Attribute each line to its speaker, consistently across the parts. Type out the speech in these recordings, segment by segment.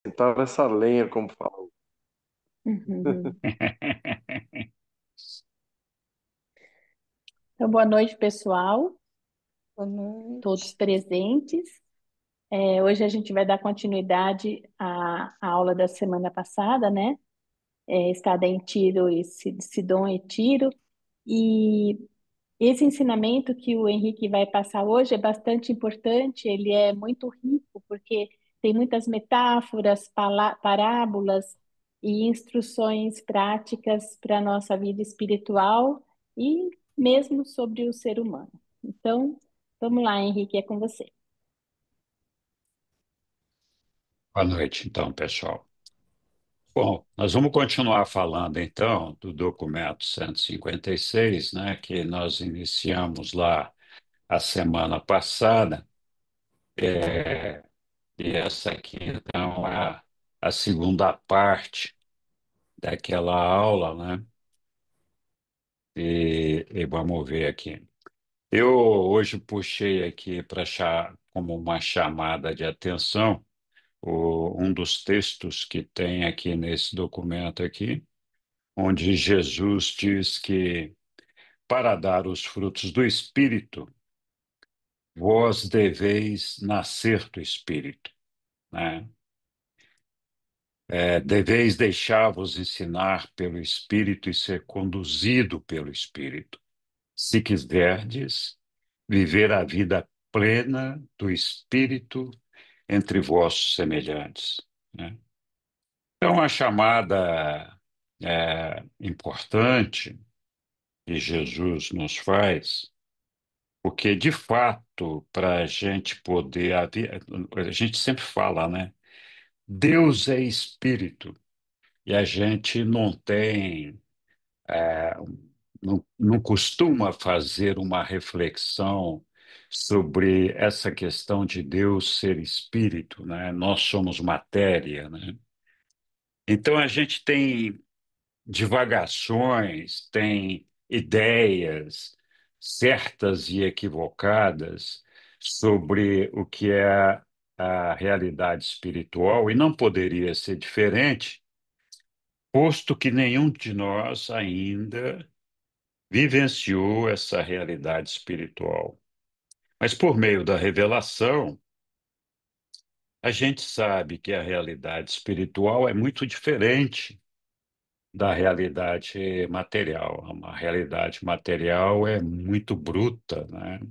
Speaker 1: Sentar nessa lenha, como falam.
Speaker 2: Uhum. Então, boa noite, pessoal,
Speaker 3: Boa
Speaker 2: todos
Speaker 3: noite.
Speaker 2: presentes. Hoje a gente vai dar continuidade à aula da semana passada, né? Estada em Tiro e Sidom e Tiro. E esse ensinamento que o Henrique vai passar hoje é bastante importante, ele é muito rico, porque tem muitas metáforas, parábolas e instruções práticas para a nossa vida espiritual e mesmo sobre o ser humano. Então, vamos lá, Henrique, é com você.
Speaker 4: Boa noite, então, pessoal. Bom, nós vamos continuar falando, então, do documento 156, né, que nós iniciamos lá a semana passada, e essa aqui, então, é a segunda parte daquela aula, né, e vamos ver aqui. Eu hoje puxei aqui como uma chamada de atenção um dos textos que tem aqui nesse documento aqui, onde Jesus diz que para dar os frutos do Espírito, vós deveis nascer do Espírito, né? Deveis deixar-vos ensinar pelo Espírito e ser conduzido pelo Espírito, se quiserdes viver a vida plena do Espírito entre vossos semelhantes, né? Então, a chamada importante que Jesus nos faz, porque, de fato, para a gente poder. A gente sempre fala, né? Deus é espírito, e a gente não costuma fazer uma reflexão sobre essa questão de Deus ser espírito, né? Nós somos matéria, né? Então, a gente tem divagações, tem ideias certas e equivocadas sobre o que é a realidade espiritual, e não poderia ser diferente, posto que nenhum de nós ainda vivenciou essa realidade espiritual. Mas por meio da revelação, a gente sabe que a realidade espiritual é muito diferente da realidade material. Uma realidade material é muito bruta, né?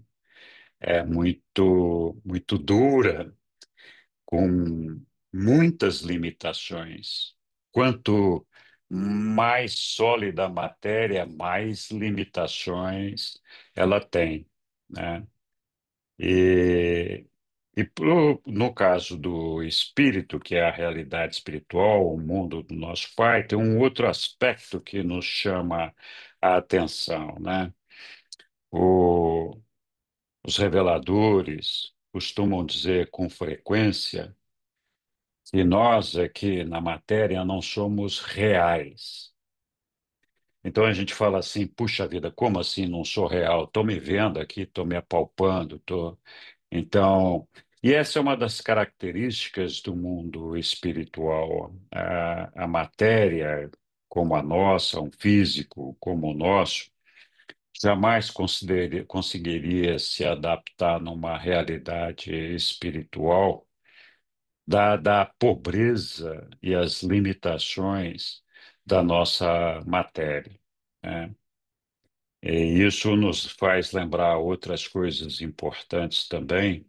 Speaker 4: É muito dura, com muitas limitações. Quanto mais sólida a matéria, mais limitações ela tem, né? E, no caso do espírito, que é a realidade espiritual, o mundo do nosso Pai, tem um outro aspecto que nos chama a atenção, né? O- os reveladores costumam dizer com frequência que nós aqui na matéria não somos reais. Então a gente fala assim, puxa vida, como assim não sou real? Estou me vendo aqui, estou me apalpando, estou. Então, e essa é uma das características do mundo espiritual. A matéria, como a nossa, um físico como o nosso, jamais conseguiria se adaptar numa realidade espiritual, dada a pobreza e as limitações da nossa matéria, né? E isso nos faz lembrar outras coisas importantes também,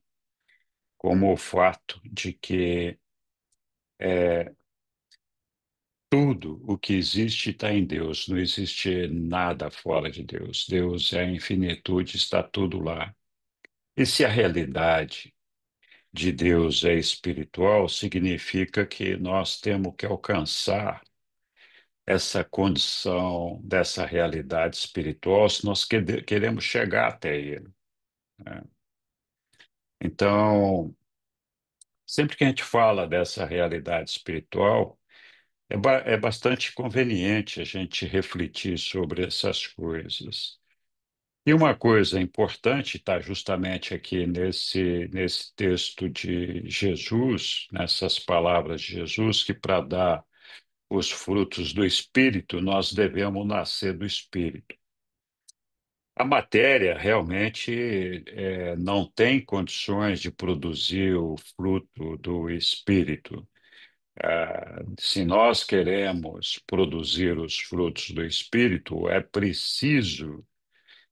Speaker 4: como o fato de que tudo o que existe está em Deus, não existe nada fora de Deus. Deus é a infinitude, está tudo lá. E se a realidade de Deus é espiritual, significa que nós temos que alcançar essa condição dessa realidade espiritual se nós queremos chegar até Ele, né? Então, sempre que a gente fala dessa realidade espiritual, é bastante conveniente a gente refletir sobre essas coisas. E uma coisa importante está justamente aqui nesse texto de Jesus, nessas palavras de Jesus, que para dar os frutos do Espírito, nós devemos nascer do Espírito. A matéria realmente não tem condições de produzir o fruto do Espírito. Se nós queremos produzir os frutos do Espírito, é preciso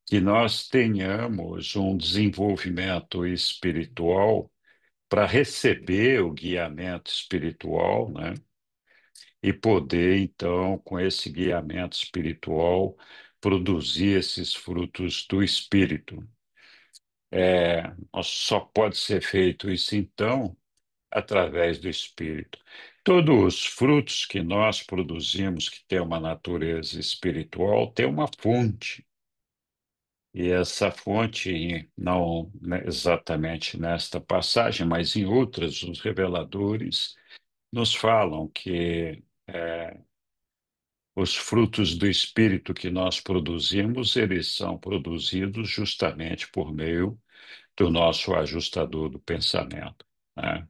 Speaker 4: que nós tenhamos um desenvolvimento espiritual para receber o guiamento espiritual, né? E poder, então, com esse guiamento espiritual, produzir esses frutos do Espírito. Só pode ser feito isso, então, através do Espírito. Todos os frutos que nós produzimos, que têm uma natureza espiritual, têm uma fonte. E essa fonte, não exatamente nesta passagem, mas em outras, os reveladores nos falam que os frutos do Espírito que nós produzimos, eles são produzidos justamente por meio do nosso ajustador do pensamento, né?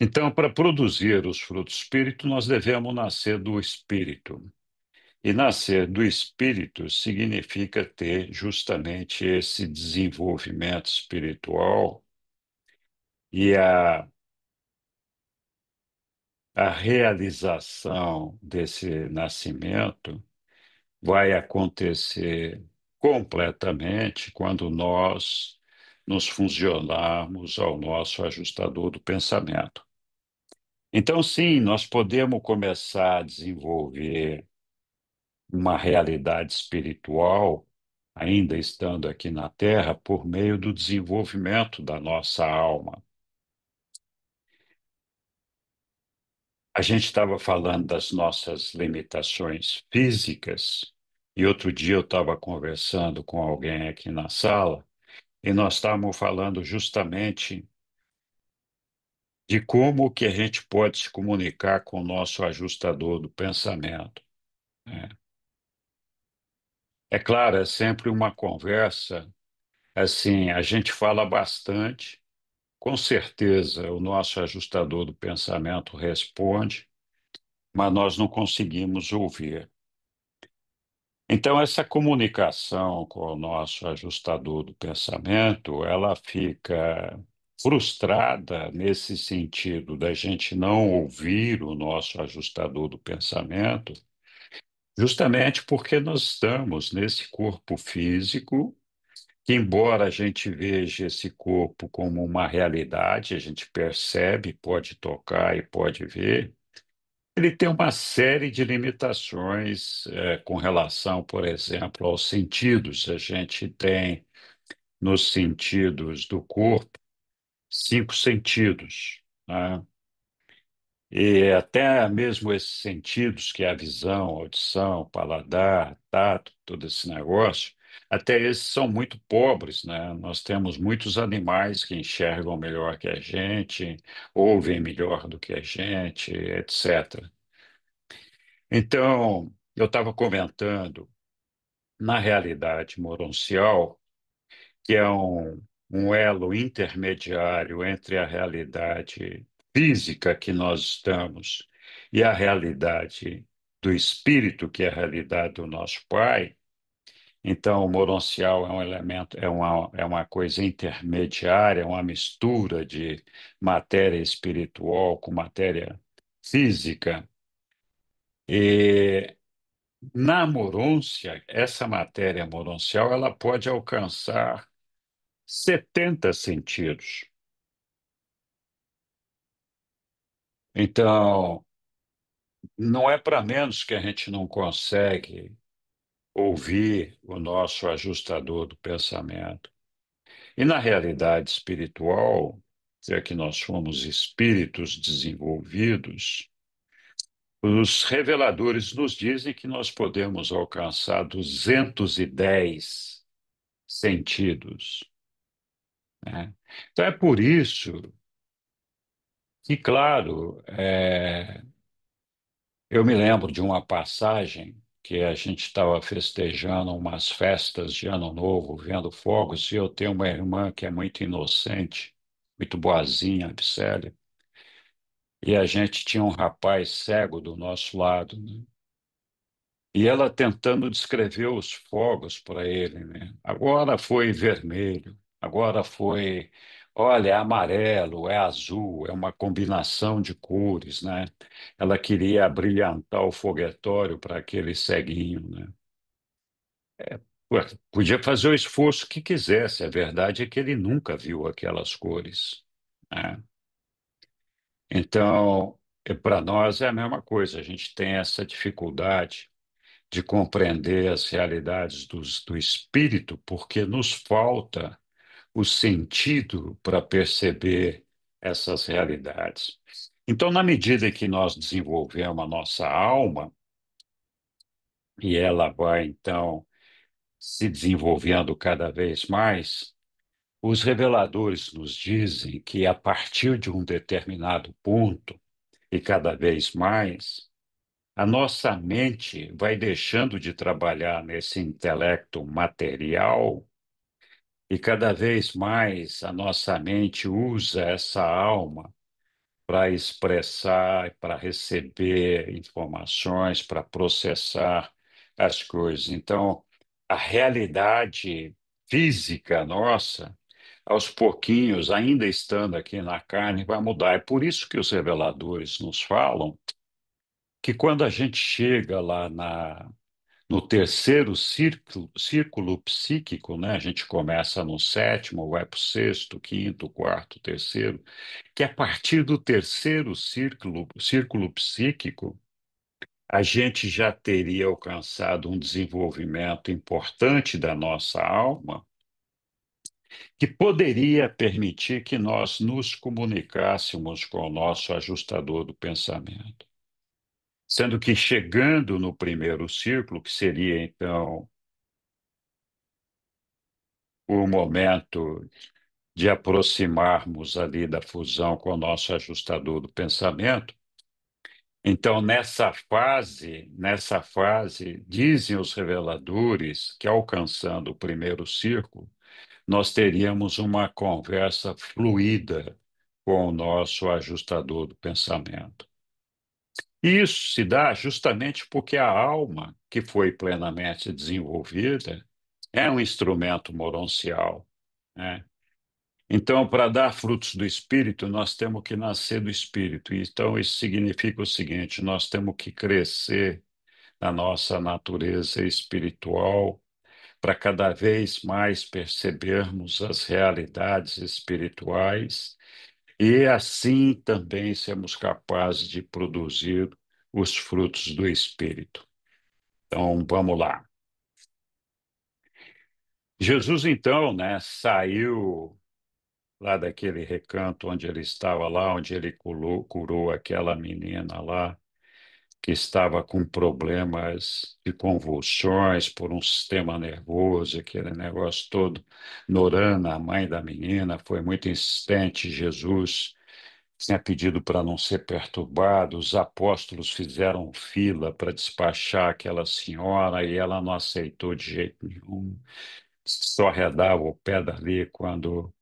Speaker 4: Então, para produzir os frutos do Espírito, nós devemos nascer do Espírito. E nascer do Espírito significa ter justamente esse desenvolvimento espiritual e a realização desse nascimento vai acontecer completamente quando nós nos funcionarmos ao nosso ajustador do pensamento. Então, sim, nós podemos começar a desenvolver uma realidade espiritual, ainda estando aqui na Terra, por meio do desenvolvimento da nossa alma. A gente estava falando das nossas limitações físicas, e outro dia eu estava conversando com alguém aqui na sala, e nós estávamos falando justamente de como que a gente pode se comunicar com o nosso ajustador do pensamento, né? É claro, é sempre uma conversa, assim, a gente fala bastante. Com certeza, o nosso ajustador do pensamento responde, mas nós não conseguimos ouvir. Então, essa comunicação com o nosso ajustador do pensamento, ela fica frustrada nesse sentido da gente não ouvir o nosso ajustador do pensamento, justamente porque nós estamos nesse corpo físico que, embora a gente veja esse corpo como uma realidade, a gente percebe, pode tocar e pode ver, ele tem uma série de limitações, com relação, por exemplo, aos sentidos. A gente tem, nos sentidos do corpo, cinco sentidos, né? E até mesmo esses sentidos, que é a visão, a audição, paladar, tato, todo esse negócio, até esses são muito pobres, né? Nós temos muitos animais que enxergam melhor que a gente, ouvem melhor do que a gente, etc. Então, eu estava comentando, na realidade moroncial, que é um elo intermediário entre a realidade física que nós estamos e a realidade do espírito, que é a realidade do nosso Pai. Então, o moroncial é um elemento, é uma coisa intermediária, é uma mistura de matéria espiritual com matéria física. E na morôncia, essa matéria moroncial, ela pode alcançar 70 sentidos. Então, não é para menos que a gente não consegue ouvir o nosso ajustador do pensamento. E na realidade espiritual, já que nós somos espíritos desenvolvidos, os reveladores nos dizem que nós podemos alcançar 210 sentidos, né? Então é por isso que, claro, eu me lembro de uma passagem que a gente estava festejando umas festas de Ano Novo, vendo fogos, e eu tenho uma irmã que é muito inocente, muito boazinha, a Bicélia, e a gente tinha um rapaz cego do nosso lado, né? E ela tentando descrever os fogos para ele, né? Agora foi vermelho, agora foi, olha, é amarelo, é azul, é uma combinação de cores, né? Ela queria brilhantar o foguetório para aquele ceguinho, né? Ué, podia fazer o esforço que quisesse, a verdade é que ele nunca viu aquelas cores, né? Então, para nós é a mesma coisa, a gente tem essa dificuldade de compreender as realidades do espírito, porque nos falta o sentido para perceber essas realidades. Então, na medida que nós desenvolvemos a nossa alma, e ela vai, então, se desenvolvendo cada vez mais, os reveladores nos dizem que a partir de um determinado ponto, e cada vez mais, a nossa mente vai deixando de trabalhar nesse intelecto material e cada vez mais a nossa mente usa essa alma para expressar, para receber informações, para processar as coisas. Então, a realidade física nossa, aos pouquinhos, ainda estando aqui na carne, vai mudar. É por isso que os reveladores nos falam que quando a gente chega lá no terceiro círculo psíquico, né? A gente começa no sétimo, vai para o sexto, quinto, quarto, terceiro, que a partir do terceiro círculo psíquico, a gente já teria alcançado um desenvolvimento importante da nossa alma, que poderia permitir que nós nos comunicássemos com o nosso ajustador do pensamento. Sendo que chegando no primeiro círculo, que seria então o momento de aproximarmos ali da fusão com o nosso ajustador do pensamento. Então, nessa fase, dizem os reveladores que alcançando o primeiro círculo, nós teríamos uma conversa fluida com o nosso ajustador do pensamento. E isso se dá justamente porque a alma, que foi plenamente desenvolvida, é um instrumento moroncial, né? Então, para dar frutos do Espírito, nós temos que nascer do Espírito. Então, isso significa o seguinte: nós temos que crescer na nossa natureza espiritual para cada vez mais percebermos as realidades espirituais e assim também sermos capazes de produzir os frutos do Espírito. Então, vamos lá. Jesus, então, né, saiu lá daquele recanto onde ele estava lá, onde ele curou aquela menina lá que estava com problemas de convulsões por um sistema nervoso, aquele negócio todo. Norana, a mãe da menina, foi muito insistente. Jesus tinha pedido para não ser perturbado. Os apóstolos fizeram fila para despachar aquela senhora e ela não aceitou de jeito nenhum. Só arredava o pé dali quando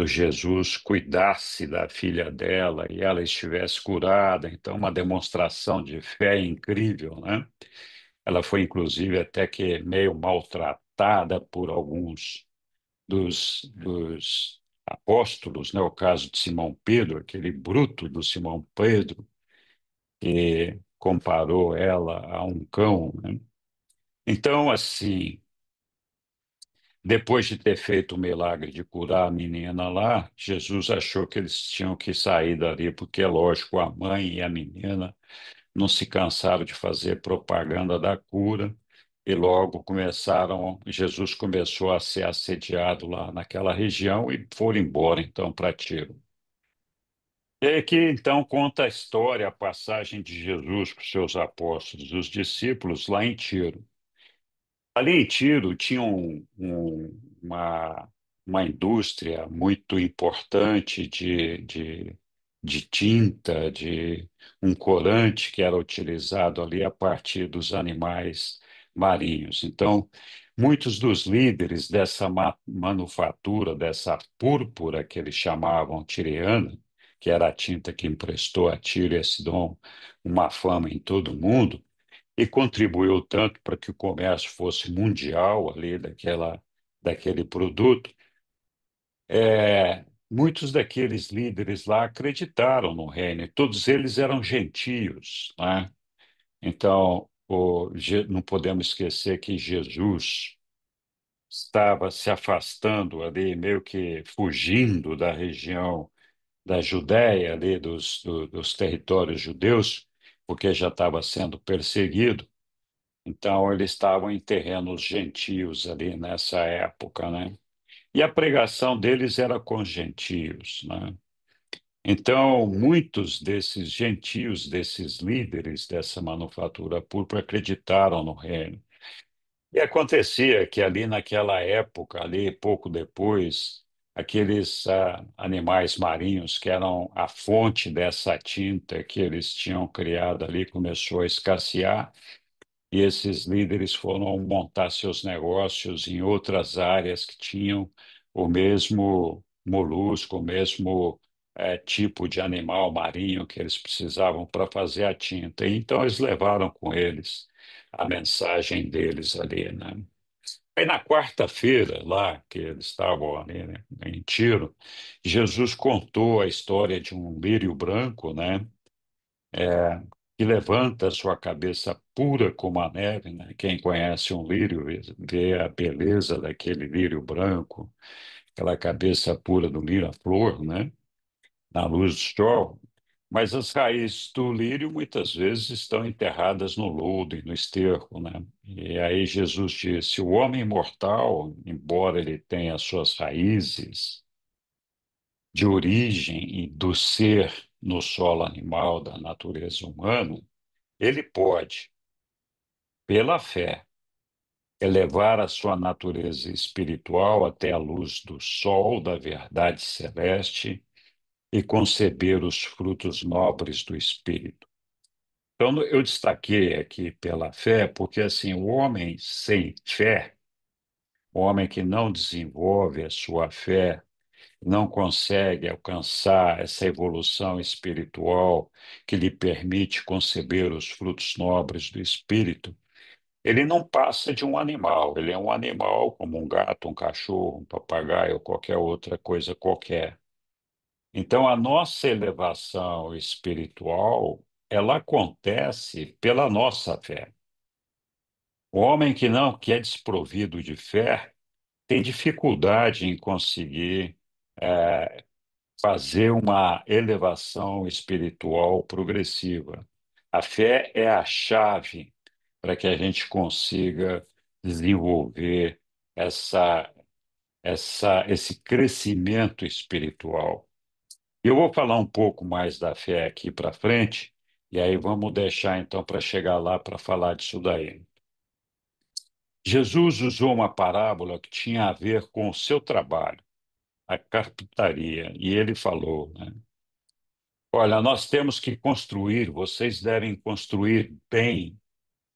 Speaker 4: Jesus cuidasse da filha dela e ela estivesse curada. Então, uma demonstração de fé incrível, né? Ela foi, inclusive, até que meio maltratada por alguns dos apóstolos, né? O caso de Simão Pedro, aquele bruto do Simão Pedro, que comparou ela a um cão, né? Então, assim, depois de ter feito o milagre de curar a menina lá, Jesus achou que eles tinham que sair dali, porque, é lógico, a mãe e a menina não se cansaram de fazer propaganda da cura e logo Jesus começou a ser assediado lá naquela região e foram embora, então, para Tiro. É que então conta a história, a passagem de Jesus com seus apóstolos, os discípulos lá em Tiro. Ali em Tiro tinha uma indústria muito importante de de tinta, de um corante que era utilizado ali a partir dos animais marinhos. Então, muitos dos líderes dessa manufatura, dessa púrpura que eles chamavam tireana, que era a tinta que emprestou a Tiro e a Sidom uma fama em todo o mundo, e contribuiu tanto para que o comércio fosse mundial ali daquele produto. Muitos daqueles líderes lá acreditaram no reino, e todos eles eram gentios, né? Então, não podemos esquecer que Jesus estava se afastando ali, meio que fugindo da região da Judéia, ali dos territórios judeus, porque já estava sendo perseguido. Então, eles estavam em terrenos gentios ali nessa época, né? E a pregação deles era com gentios, né? Então, muitos desses gentios, desses líderes dessa manufatura púrpura, acreditaram no reino. E acontecia que ali naquela época, ali pouco depois, aqueles animais marinhos que eram a fonte dessa tinta que eles tinham criado ali começou a escassear. E esses líderes foram montar seus negócios em outras áreas que tinham o mesmo molusco, o mesmo tipo de animal marinho que eles precisavam para fazer a tinta. E então eles levaram com eles a mensagem deles ali, né? Aí na quarta-feira, lá que eles estavam ali, né, em Tiro, Jesus contou a história de um lírio branco, né? Que levanta sua cabeça pura como a neve, né? Quem conhece um lírio vê a beleza daquele lírio branco, aquela cabeça pura do lírio, a flor, né? Na luz do sol. Mas as raízes do lírio muitas vezes estão enterradas no lodo e no esterco, né? E aí Jesus disse: o homem mortal, embora ele tenha suas raízes de origem e do ser no solo animal da natureza humana, ele pode, pela fé, elevar a sua natureza espiritual até a luz do sol da verdade celeste e conceber os frutos nobres do Espírito. Então, eu destaquei aqui pela fé, porque assim, o homem sem fé, o homem que não desenvolve a sua fé, não consegue alcançar essa evolução espiritual que lhe permite conceber os frutos nobres do Espírito. Ele não passa de um animal, ele é um animal como um gato, um cachorro, um papagaio ou qualquer outra coisa qualquer. Então, a nossa elevação espiritual, ela acontece pela nossa fé. O homem que não, que é desprovido de fé, tem dificuldade em conseguir fazer uma elevação espiritual progressiva. A fé é a chave para que a gente consiga desenvolver essa, esse crescimento espiritual. Eu vou falar um pouco mais da fé aqui para frente, e aí vamos deixar então para chegar lá para falar disso daí. Jesus usou uma parábola que tinha a ver com o seu trabalho, a carpintaria, e ele falou, né? Olha, nós temos que construir, vocês devem construir bem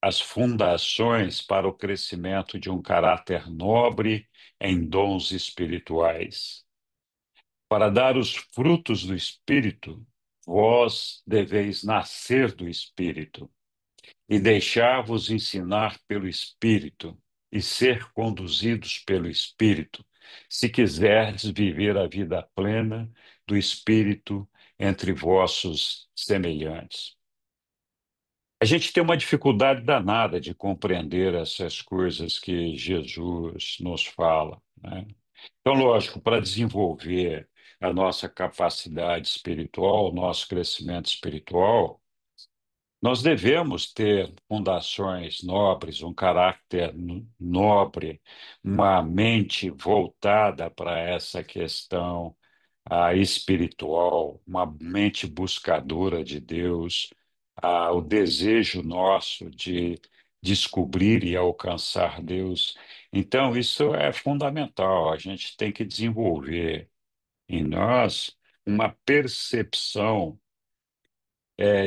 Speaker 4: as fundações para o crescimento de um caráter nobre em dons espirituais. Para dar os frutos do Espírito, vós deveis nascer do Espírito e deixar-vos ensinar pelo Espírito e ser conduzidos pelo Espírito, se quiserdes viver a vida plena do Espírito entre vossos semelhantes. A gente tem uma dificuldade danada de compreender essas coisas que Jesus nos fala, né? Então, lógico, para desenvolver a nossa capacidade espiritual, o nosso crescimento espiritual, nós devemos ter fundações nobres, um caráter nobre, uma mente voltada para essa questão espiritual, uma mente buscadora de Deus, o desejo nosso de descobrir e alcançar Deus. Então, isso é fundamental, a gente tem que desenvolver em nós uma percepção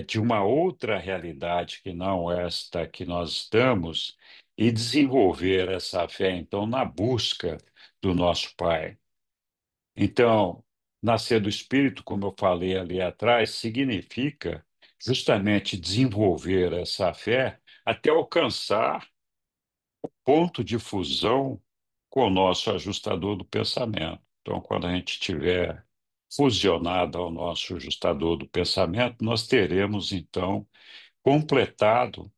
Speaker 4: de uma outra realidade que não esta que nós estamos e desenvolver essa fé, então, na busca do nosso Pai. Então, nascer do Espírito, como eu falei ali atrás, significa justamente desenvolver essa fé até alcançar ponto de fusão com o nosso ajustador do pensamento. Então, quando a gente tiver fusionado ao nosso ajustador do pensamento, nós teremos, então, completado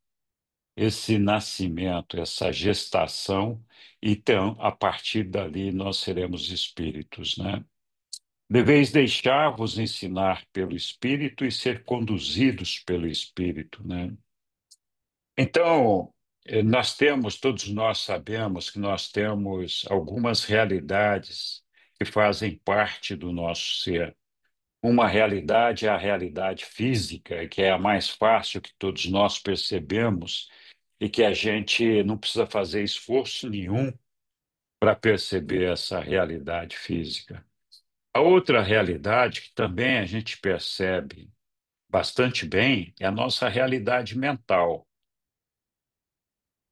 Speaker 4: esse nascimento, essa gestação, e então, a partir dali, nós seremos espíritos, né? Deveis deixar-vos ensinar pelo Espírito e ser conduzidos pelo Espírito, né? Então, todos nós sabemos que nós temos algumas realidades que fazem parte do nosso ser. Uma realidade é a realidade física, que é a mais fácil que todos nós percebemos e que a gente não precisa fazer esforço nenhum para perceber essa realidade física. A outra realidade que também a gente percebe bastante bem é a nossa realidade mental.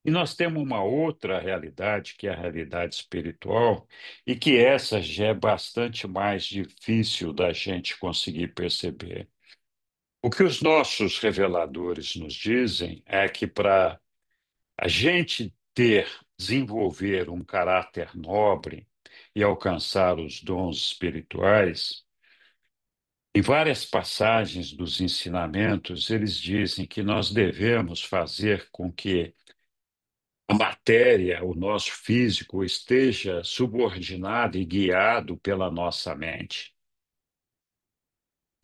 Speaker 4: E nós temos uma outra realidade, que é a realidade espiritual, e que essa já é bastante mais difícil da gente conseguir perceber. O que os nossos reveladores nos dizem é que para a gente desenvolver um caráter nobre e alcançar os dons espirituais, em várias passagens dos ensinamentos, eles dizem que nós devemos fazer com que a matéria, o nosso físico, esteja subordinado e guiado pela nossa mente.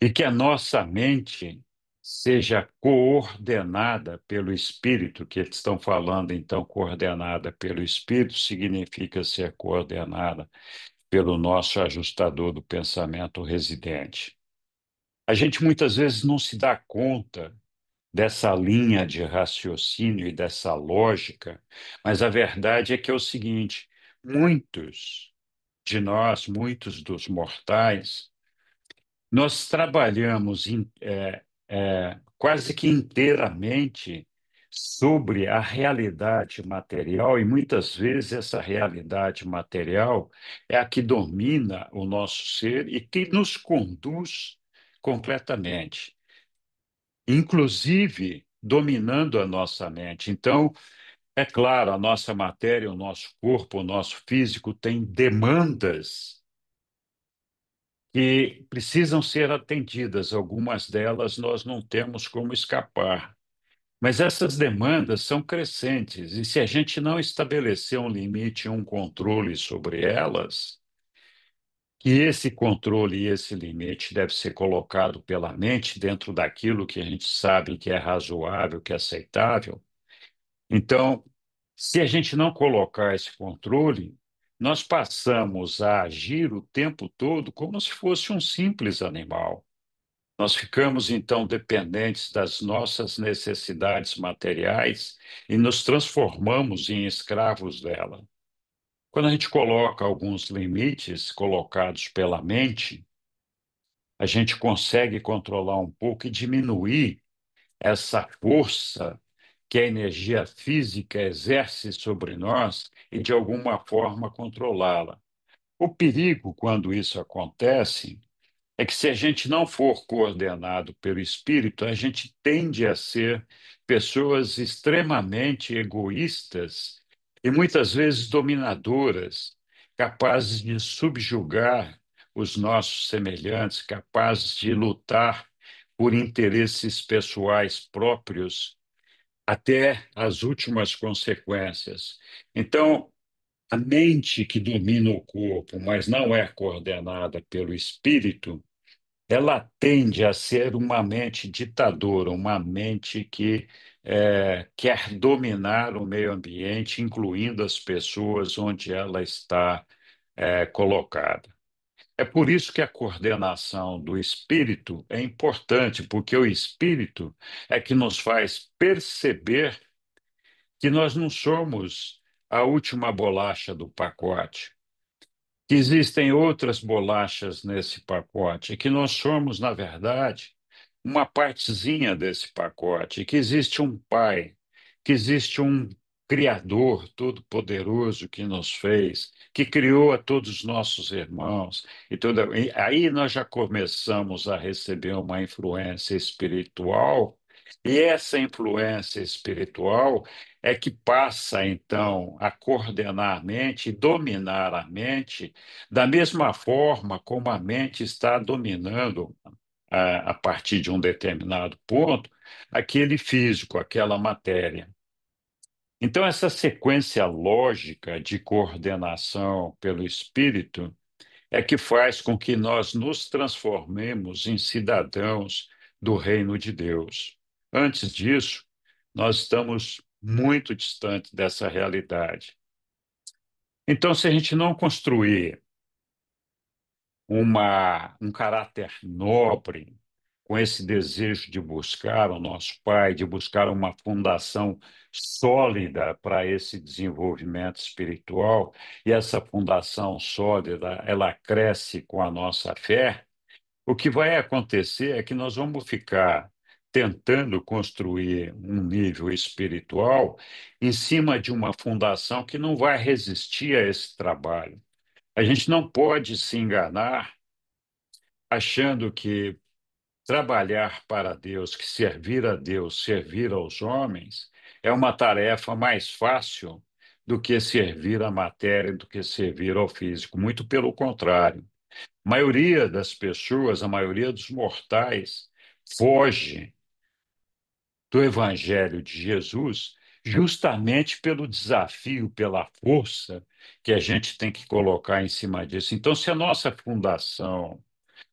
Speaker 4: E que a nossa mente seja coordenada pelo Espírito, que eles estão falando, então, coordenada pelo Espírito significa ser coordenada pelo nosso ajustador do pensamento residente. A gente muitas vezes não se dá conta dessa linha de raciocínio e dessa lógica, mas a verdade é que é o seguinte: muitos de nós, muitos dos mortais, nós trabalhamos quase que inteiramente sobre a realidade material, e muitas vezes essa realidade material é a que domina o nosso ser e que nos conduz completamente, inclusive dominando a nossa mente. Então, é claro, a nossa matéria, o nosso corpo, o nosso físico tem demandas que precisam ser atendidas. Algumas delas nós não temos como escapar. Mas essas demandas são crescentes, e se a gente não estabelecer um limite, um controle sobre elas, que esse controle e esse limite deve ser colocado pela mente dentro daquilo que a gente sabe que é razoável, que é aceitável. Então, se a gente não colocar esse controle, nós passamos a agir o tempo todo como se fosse um simples animal. Nós ficamos, então, dependentes das nossas necessidades materiais e nos transformamos em escravos dela. Quando a gente coloca alguns limites colocados pela mente, a gente consegue controlar um pouco e diminuir essa força que a energia física exerce sobre nós e, de alguma forma, controlá-la. O perigo, quando isso acontece, é que se a gente não for coordenado pelo espírito, a gente tende a ser pessoas extremamente egoístas e muitas vezes dominadoras, capazes de subjugar os nossos semelhantes, capazes de lutar por interesses pessoais próprios até as últimas consequências. Então, a mente que domina o corpo, mas não é coordenada pelo espírito, ela tende a ser uma mente ditadora, uma mente que quer dominar o meio ambiente, incluindo as pessoas onde ela está colocada. É por isso que a coordenação do espírito é importante, porque o espírito é que nos faz perceber que nós não somos a última bolacha do pacote, que existem outras bolachas nesse pacote, que nós somos, na verdade, uma partezinha desse pacote, que existe um Pai, que existe um Criador todo-poderoso que nos fez, que criou a todos os nossos irmãos. E aí nós já começamos a receber uma influência espiritual, e essa influência espiritual é que passa, então, a coordenar a mente e dominar a mente da mesma forma como a mente está dominando, a partir de um determinado ponto, aquele físico, aquela matéria. Então, essa sequência lógica de coordenação pelo espírito é que faz com que nós nos transformemos em cidadãos do reino de Deus. Antes disso, nós estamos muito distantes dessa realidade. Então, se a gente não construir um caráter nobre, com esse desejo de buscar o nosso Pai, de buscar uma fundação sólida para esse desenvolvimento espiritual, e essa fundação sólida, ela cresce com a nossa fé, o que vai acontecer é que nós vamos ficar tentando construir um nível espiritual em cima de uma fundação que não vai resistir a esse trabalho. A gente não pode se enganar achando que trabalhar para Deus, que servir a Deus, servir aos homens, é uma tarefa mais fácil do que servir à matéria, do que servir ao físico. Muito pelo contrário. A maioria das pessoas, a maioria dos mortais, foge do Evangelho de Jesus justamente pelo desafio, pela força que a gente tem que colocar em cima disso. Então, se a nossa fundação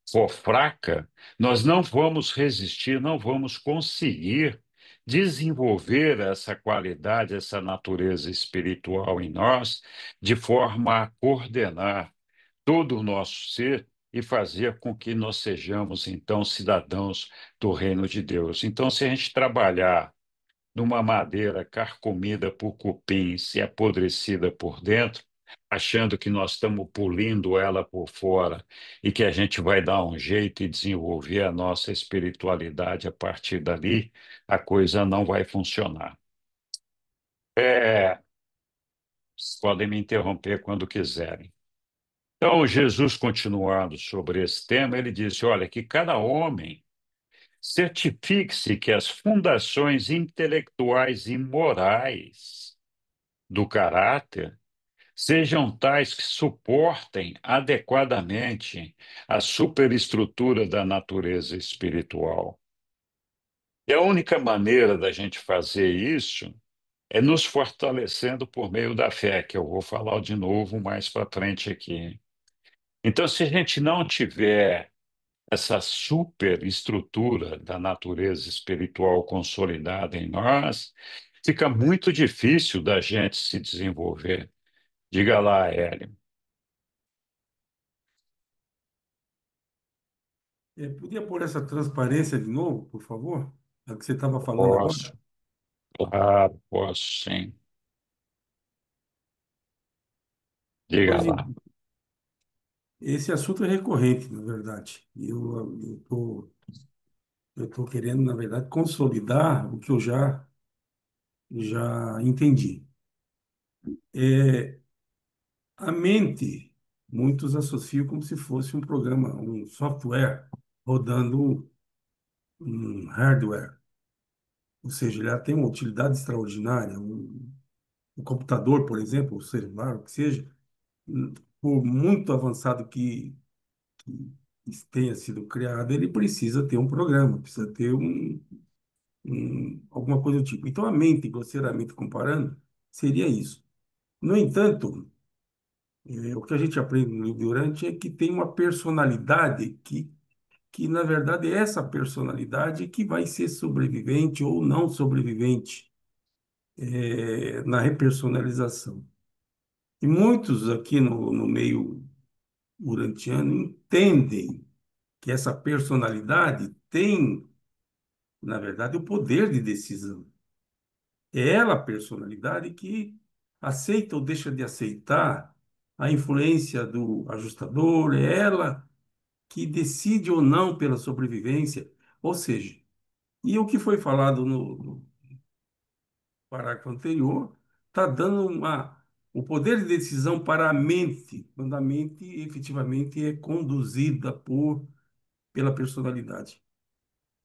Speaker 4: for fraca, nós não vamos resistir, não vamos conseguir desenvolver essa qualidade, essa natureza espiritual em nós, de forma a coordenar todo o nosso ser e fazer com que nós sejamos, então, cidadãos do reino de Deus. Então, se a gente trabalhar numa madeira carcomida por cupins e apodrecida por dentro, achando que nós estamos polindo ela por fora e que a gente vai dar um jeito e desenvolver a nossa espiritualidade a partir dali, a coisa não vai funcionar. É, podem me interromper quando quiserem. Então, Jesus, continuando sobre esse tema, ele disse: olha, que cada homem certifique-se que as fundações intelectuais e morais do caráter sejam tais que suportem adequadamente a superestrutura da natureza espiritual. E a única maneira da gente fazer isso é nos fortalecendo por meio da fé, que eu vou falar de novo mais para frente aqui. Então, se a gente não tiver essa superestrutura da natureza espiritual consolidada em nós, fica muito difícil da gente se desenvolver. Diga lá, Hélio.
Speaker 3: Podia pôr essa transparência de novo, por favor? É o que você estava falando agora?
Speaker 4: Posso, claro, posso sim. Diga
Speaker 3: Pois
Speaker 4: lá.
Speaker 3: esse assunto é recorrente, na verdade. Eu tô querendo, na verdade, consolidar o que eu já entendi. É, a mente, muitos associam como se fosse um programa, um software rodando um hardware. Ou seja, ele tem uma utilidade extraordinária. Um computador, por exemplo, o celular, o que seja, por muito avançado que tenha sido criado, ele precisa ter um programa, precisa ter alguma coisa do tipo. Então, a mente, grosseiramente comparando, seria isso. No entanto, o que a gente aprende no livro Durante é que tem uma personalidade que, na verdade, é essa personalidade que vai ser sobrevivente ou não sobrevivente, na repersonalização. E muitos aqui no meio urantiano entendem que essa personalidade tem, na verdade, o poder de decisão. É ela a personalidade que aceita ou deixa de aceitar a influência do ajustador, é ela que decide ou não pela sobrevivência. Ou seja, e o que foi falado no parágrafo anterior está dando o poder de decisão para a mente, quando a mente efetivamente é conduzida pela personalidade.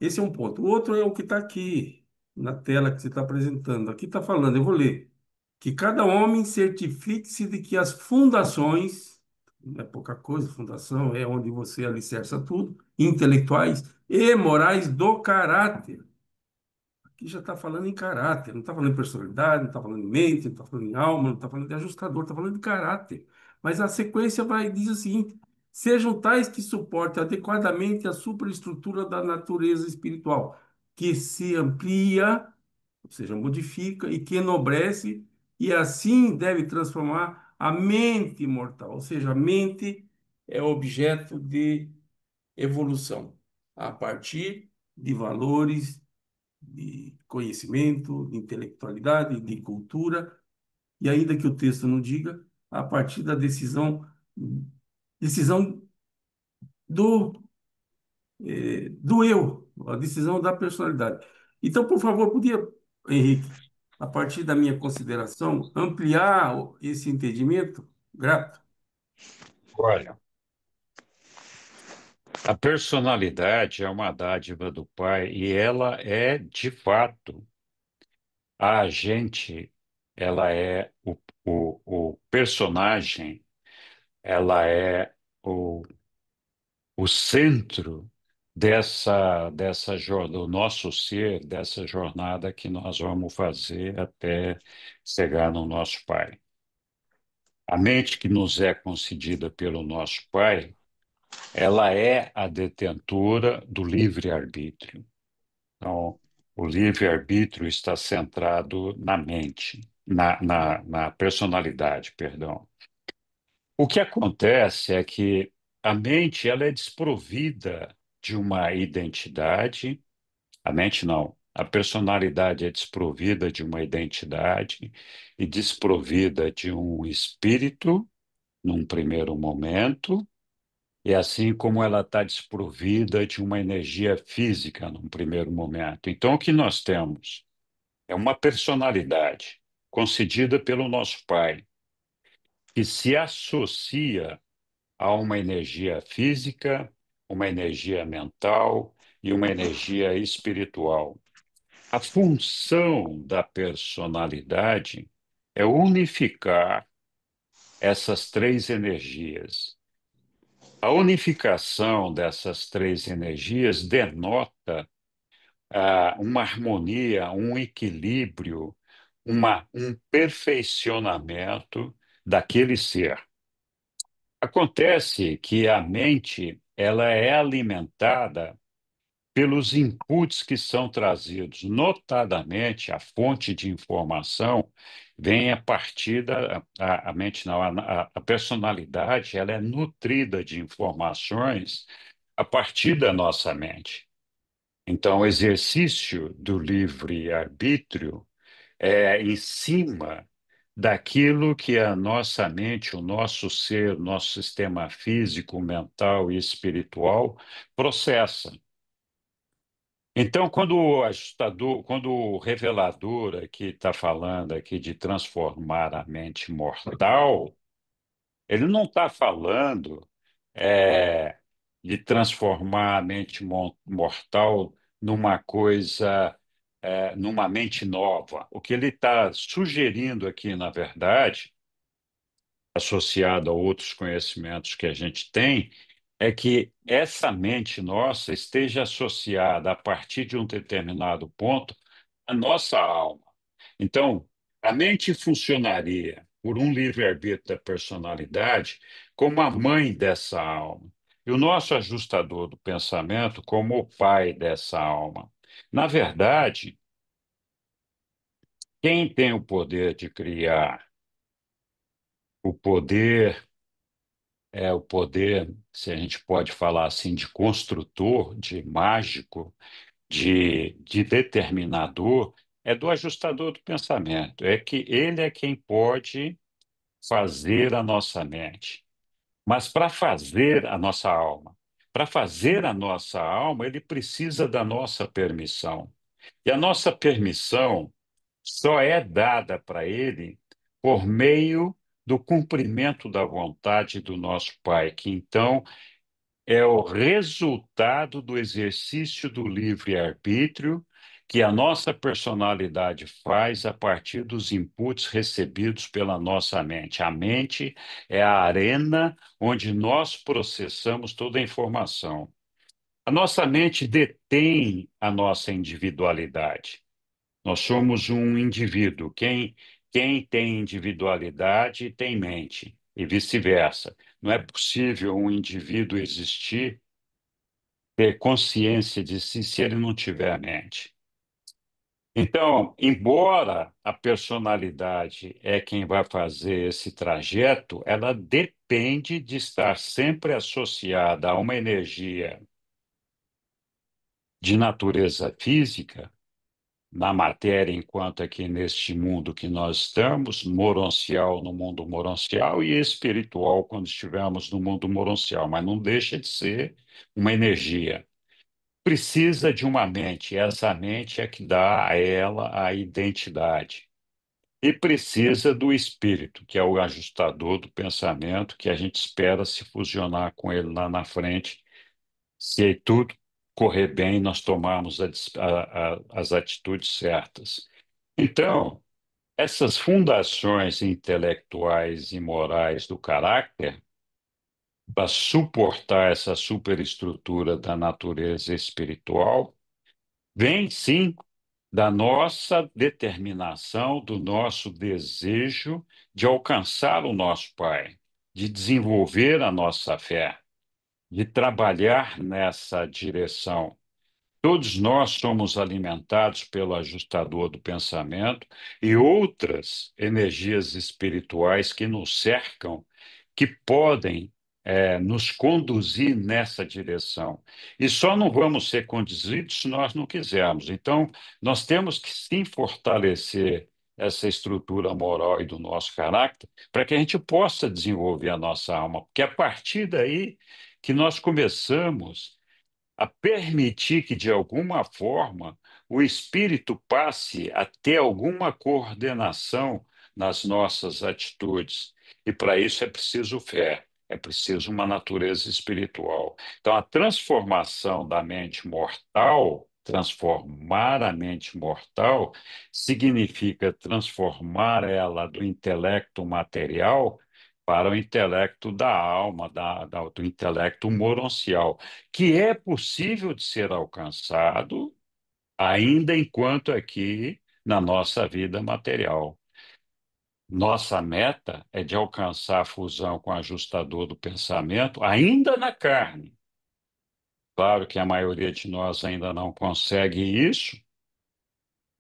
Speaker 3: Esse é um ponto. O outro é o que está aqui na tela que você está apresentando. Aqui está falando, eu vou ler, que cada homem certifique-se de que as fundações, não é pouca coisa, fundação é onde você alicerça tudo, intelectuais e morais do caráter. Aqui já está falando em caráter, não está falando em personalidade, não está falando em mente, não está falando em alma, não está falando de ajustador, está falando de caráter. Mas a sequência diz o seguinte: sejam tais que suportem adequadamente a superestrutura da natureza espiritual, que se amplia, ou seja, modifica e que enobrece, e assim deve transformar a mente mortal, ou seja, a mente é objeto de evolução a partir de valores de conhecimento, de intelectualidade, de cultura, e ainda que o texto não diga, a partir da decisão do, do eu, a decisão da personalidade. Então, por favor, podia, Henrique, a partir da minha consideração, ampliar esse entendimento? Grato.
Speaker 4: Olha, a personalidade é uma dádiva do Pai e ela é, de fato, a gente, ela é o personagem, ela é o centro dessa jornada, do nosso ser, dessa jornada que nós vamos fazer até chegar no nosso Pai. A mente que nos é concedida pelo nosso Pai, ela é a detentora do livre-arbítrio. Então, o livre-arbítrio está centrado na mente, na personalidade, perdão. O que acontece é que a mente ela é desprovida de uma identidade, a mente não, a personalidade é desprovida de uma identidade e desprovida de um espírito num primeiro momento, e assim como ela está desprovida de uma energia física num primeiro momento. Então, o que nós temos é uma personalidade concedida pelo nosso Pai, que se associa a uma energia física, uma energia mental e uma energia espiritual. A função da personalidade é unificar essas três energias. A unificação dessas três energias denota uma harmonia, um equilíbrio, um perfeicionamento daquele ser. Acontece que a mente ela é alimentada pelos inputs que são trazidos, notadamente a fonte de informação vem a partir a mente não, a personalidade ela é nutrida de informações a partir da nossa mente. Então, o exercício do livre-arbítrio é em cima daquilo que a nossa mente, o nosso ser, o nosso sistema físico, mental e espiritual processa. Então, quando o ajustador, quando o revelador aqui está falando aqui de transformar a mente mortal, ele não está falando é, de transformar a mente mortal numa coisa, numa mente nova. O que ele está sugerindo aqui, na verdade, associado a outros conhecimentos que a gente tem, é que essa mente nossa esteja associada, a partir de um determinado ponto, à nossa alma. Então, a mente funcionaria por um livre-arbítrio da personalidade como a mãe dessa alma, e o nosso ajustador do pensamento como o pai dessa alma. Na verdade, quem tem o poder de criar, o poder o poder, se a gente pode falar assim, de construtor, de mágico, de determinador, é do ajustador do pensamento. É que ele é quem pode fazer a nossa mente, mas para fazer a nossa alma. Para fazer a nossa alma, ele precisa da nossa permissão. E a nossa permissão só é dada para ele por meio do cumprimento da vontade do nosso Pai, que então é o resultado do exercício do livre-arbítrio que a nossa personalidade faz a partir dos inputs recebidos pela nossa mente. A mente é a arena onde nós processamos toda a informação. A nossa mente detém a nossa individualidade. Nós somos um indivíduo. Quem tem individualidade tem mente, e vice-versa. Não é possível um indivíduo existir, ter consciência de si, se ele não tiver mente. Então, embora a personalidade é quem vai fazer esse trajeto, ela depende de estar sempre associada a uma energia de natureza física, na matéria, enquanto aqui neste mundo que nós estamos, moroncial no mundo moroncial e espiritual quando estivermos no mundo moroncial, mas não deixa de ser uma energia. Precisa de uma mente, essa mente é que dá a ela a identidade. E precisa do espírito, que é o ajustador do pensamento, que a gente espera se fusionar com ele lá na frente, se tudo correr bem, nós tomarmos as atitudes certas. Então, essas fundações intelectuais e morais do caráter, para suportar essa superestrutura da natureza espiritual, vem sim da nossa determinação, do nosso desejo de alcançar o nosso Pai, de desenvolver a nossa fé, de trabalhar nessa direção. Todos nós somos alimentados pelo ajustador do pensamento e outras energias espirituais que nos cercam, que podem, nos conduzir nessa direção. E só não vamos ser conduzidos se nós não quisermos. Então, nós temos que sim fortalecer essa estrutura moral e do nosso caráter para que a gente possa desenvolver a nossa alma, porque é a partir daí que nós começamos a permitir que, de alguma forma, o espírito passe a ter alguma coordenação nas nossas atitudes. E para isso é preciso fé, é preciso uma natureza espiritual. Então, a transformação da mente mortal, transformar a mente mortal, significa transformar ela do intelecto material para o intelecto da alma, do intelecto moroncial, que é possível de ser alcançado ainda enquanto aqui na nossa vida material. Nossa meta é de alcançar a fusão com o ajustador do pensamento ainda na carne. Claro que a maioria de nós ainda não consegue isso,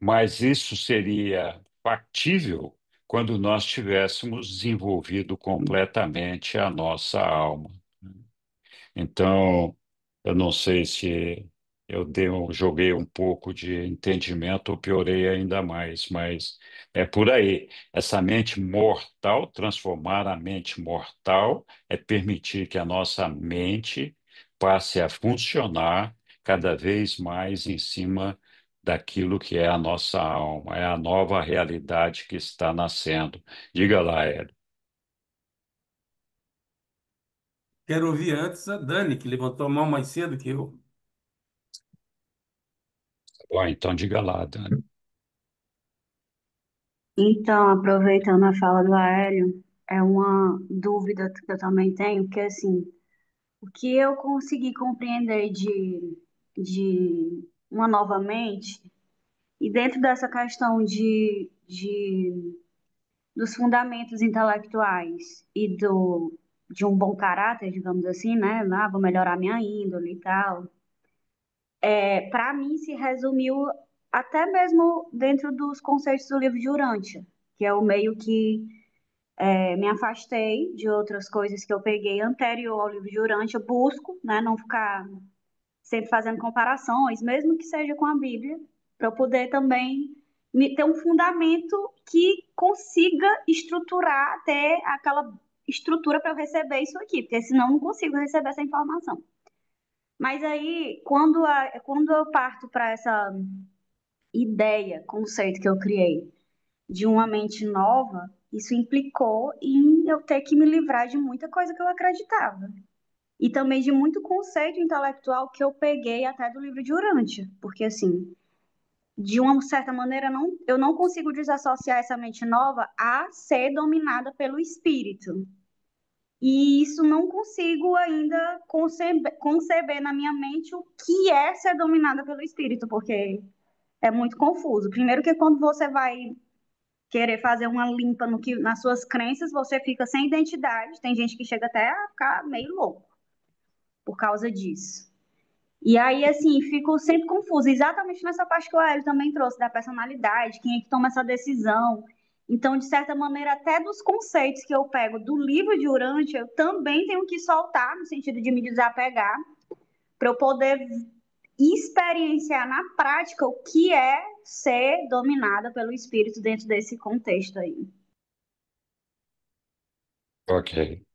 Speaker 4: mas isso seria factível quando nós tivéssemos desenvolvido completamente a nossa alma. Então, eu não sei se joguei um pouco de entendimento ou piorei ainda mais, mas é por aí. Essa mente mortal, transformar a mente mortal, é permitir que a nossa mente passe a funcionar cada vez mais em cima daquilo que é a nossa alma, é a nova realidade que está nascendo. Diga lá, Hélio.
Speaker 3: Quero ouvir antes a Dani, que levantou a mão mais cedo que eu.
Speaker 4: Bom, então diga lá, Dani.
Speaker 5: Então, aproveitando a fala do Aéreo, é uma dúvida que eu também tenho, porque assim, o que eu consegui compreender de uma nova mente, e dentro dessa questão dos fundamentos intelectuais e de um bom caráter, digamos assim, né? Ah, vou melhorar minha índole e tal. Para mim, se resumiu até mesmo dentro dos conceitos do livro de Urântia, que é o meio que me afastei de outras coisas que eu peguei anterior ao livro de Urântia, eu busco, né, não ficar sempre fazendo comparações, mesmo que seja com a Bíblia, para eu poder também ter um fundamento que consiga estruturar até aquela estrutura para eu receber isso aqui, porque senão eu não consigo receber essa informação. Mas aí, quando eu parto para essa ideia, conceito que eu criei de uma mente nova, isso implicou em eu ter que me livrar de muita coisa que eu acreditava. E também de muito conceito intelectual que eu peguei até do livro de Urântia. Porque, assim, de uma certa maneira, eu não consigo desassociar essa mente nova a ser dominada pelo espírito. E isso não consigo ainda conceber na minha mente o que é ser dominada pelo espírito, porque é muito confuso. Primeiro que quando você vai querer fazer uma limpa nas suas crenças, você fica sem identidade. Tem gente que chega até a ficar meio louco por causa disso. E aí, assim, fico sempre confusa, exatamente nessa parte que o Aélio também trouxe, da personalidade, quem é que toma essa decisão. Então, de certa maneira, até dos conceitos que eu pego do livro de Urântia, eu também tenho que soltar, no sentido de me desapegar, para eu poder experienciar na prática o que é ser dominada pelo espírito dentro desse contexto aí.
Speaker 4: Ok.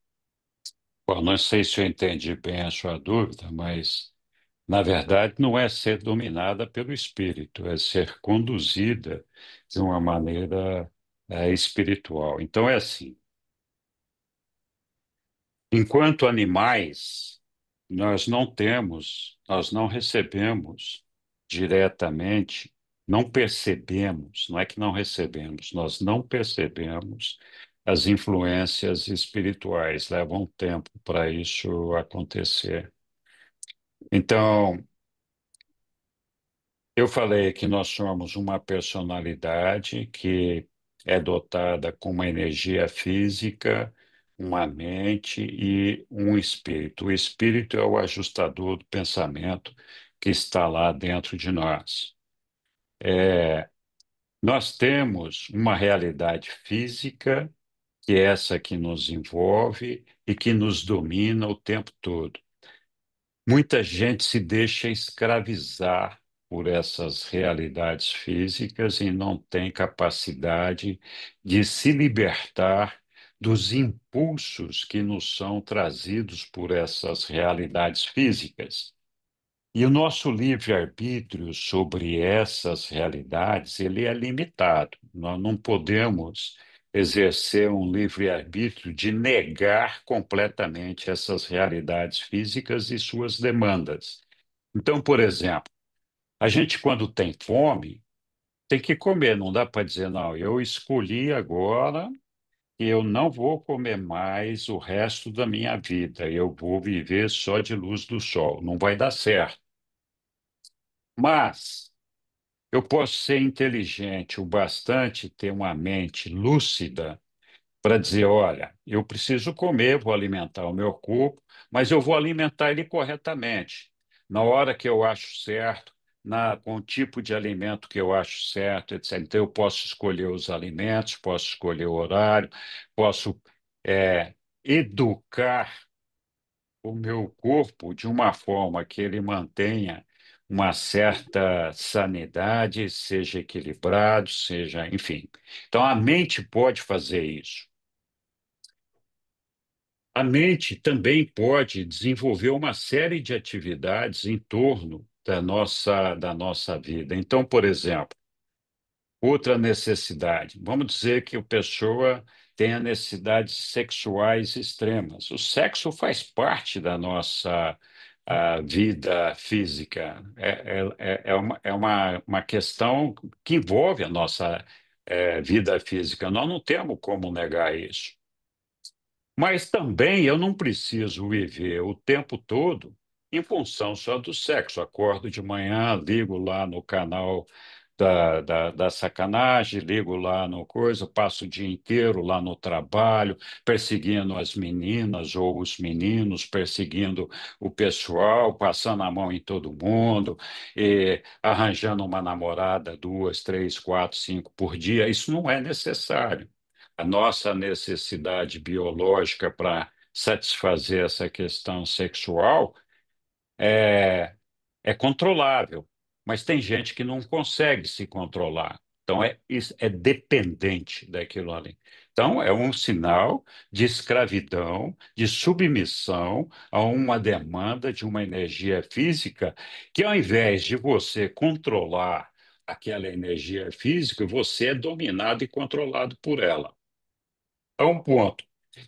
Speaker 4: Bom, não sei se eu entendi bem a sua dúvida, mas, na verdade, não é ser dominada pelo espírito, é ser conduzida de uma maneira, espiritual. Então, é assim: enquanto animais, nós não recebemos diretamente, não percebemos, não é que não recebemos, nós não percebemos as influências espirituais, leva um tempo para isso acontecer. Então, eu falei que nós somos uma personalidade que é dotada com uma energia física, uma mente e um espírito. O espírito é o ajustador do pensamento que está lá dentro de nós. Nós temos uma realidade física, que é essa que nos envolve e que nos domina o tempo todo. Muita gente se deixa escravizar por essas realidades físicas e não tem capacidade de se libertar dos impulsos que nos são trazidos por essas realidades físicas. E o nosso livre-arbítrio sobre essas realidades, ele é limitado. Nós não podemos exercer um livre-arbítrio de negar completamente essas realidades físicas e suas demandas. Então, por exemplo, a gente, quando tem fome, tem que comer. Não dá para dizer, não, eu escolhi agora que eu não vou comer mais o resto da minha vida. Eu vou viver só de luz do sol. Não vai dar certo. Mas eu posso ser inteligente o bastante, ter uma mente lúcida para dizer: olha, eu preciso comer, vou alimentar o meu corpo, mas eu vou alimentar ele corretamente, na hora que eu acho certo, com o tipo de alimento que eu acho certo, etc. Então, eu posso escolher os alimentos, posso escolher o horário, posso, educar o meu corpo de uma forma que ele mantenha uma certa sanidade, seja equilibrado, seja, enfim. Então, a mente pode fazer isso. A mente também pode desenvolver uma série de atividades em torno da nossa vida. Então, por exemplo, outra necessidade. Vamos dizer que a pessoa tenha necessidades sexuais extremas. O sexo faz parte da nossa vida física. É uma questão que envolve a nossa vida física. Nós não temos como negar isso. Mas também eu não preciso viver o tempo todo em função só do sexo. Acordo de manhã, ligo lá no canal da sacanagem, ligo lá no coisa, passo o dia inteiro lá no trabalho, perseguindo as meninas ou os meninos, perseguindo o pessoal, passando a mão em todo mundo, arranjando uma namorada, duas, três, quatro, cinco por dia. Isso não é necessário. A nossa necessidade biológica para satisfazer essa questão sexual é controlável, mas tem gente que não consegue se controlar. Então, isso é dependente daquilo ali. Então, é um sinal de escravidão, de submissão a uma demanda de uma energia física que, ao invés de você controlar aquela energia física, você é dominado e controlado por ela. É um ponto.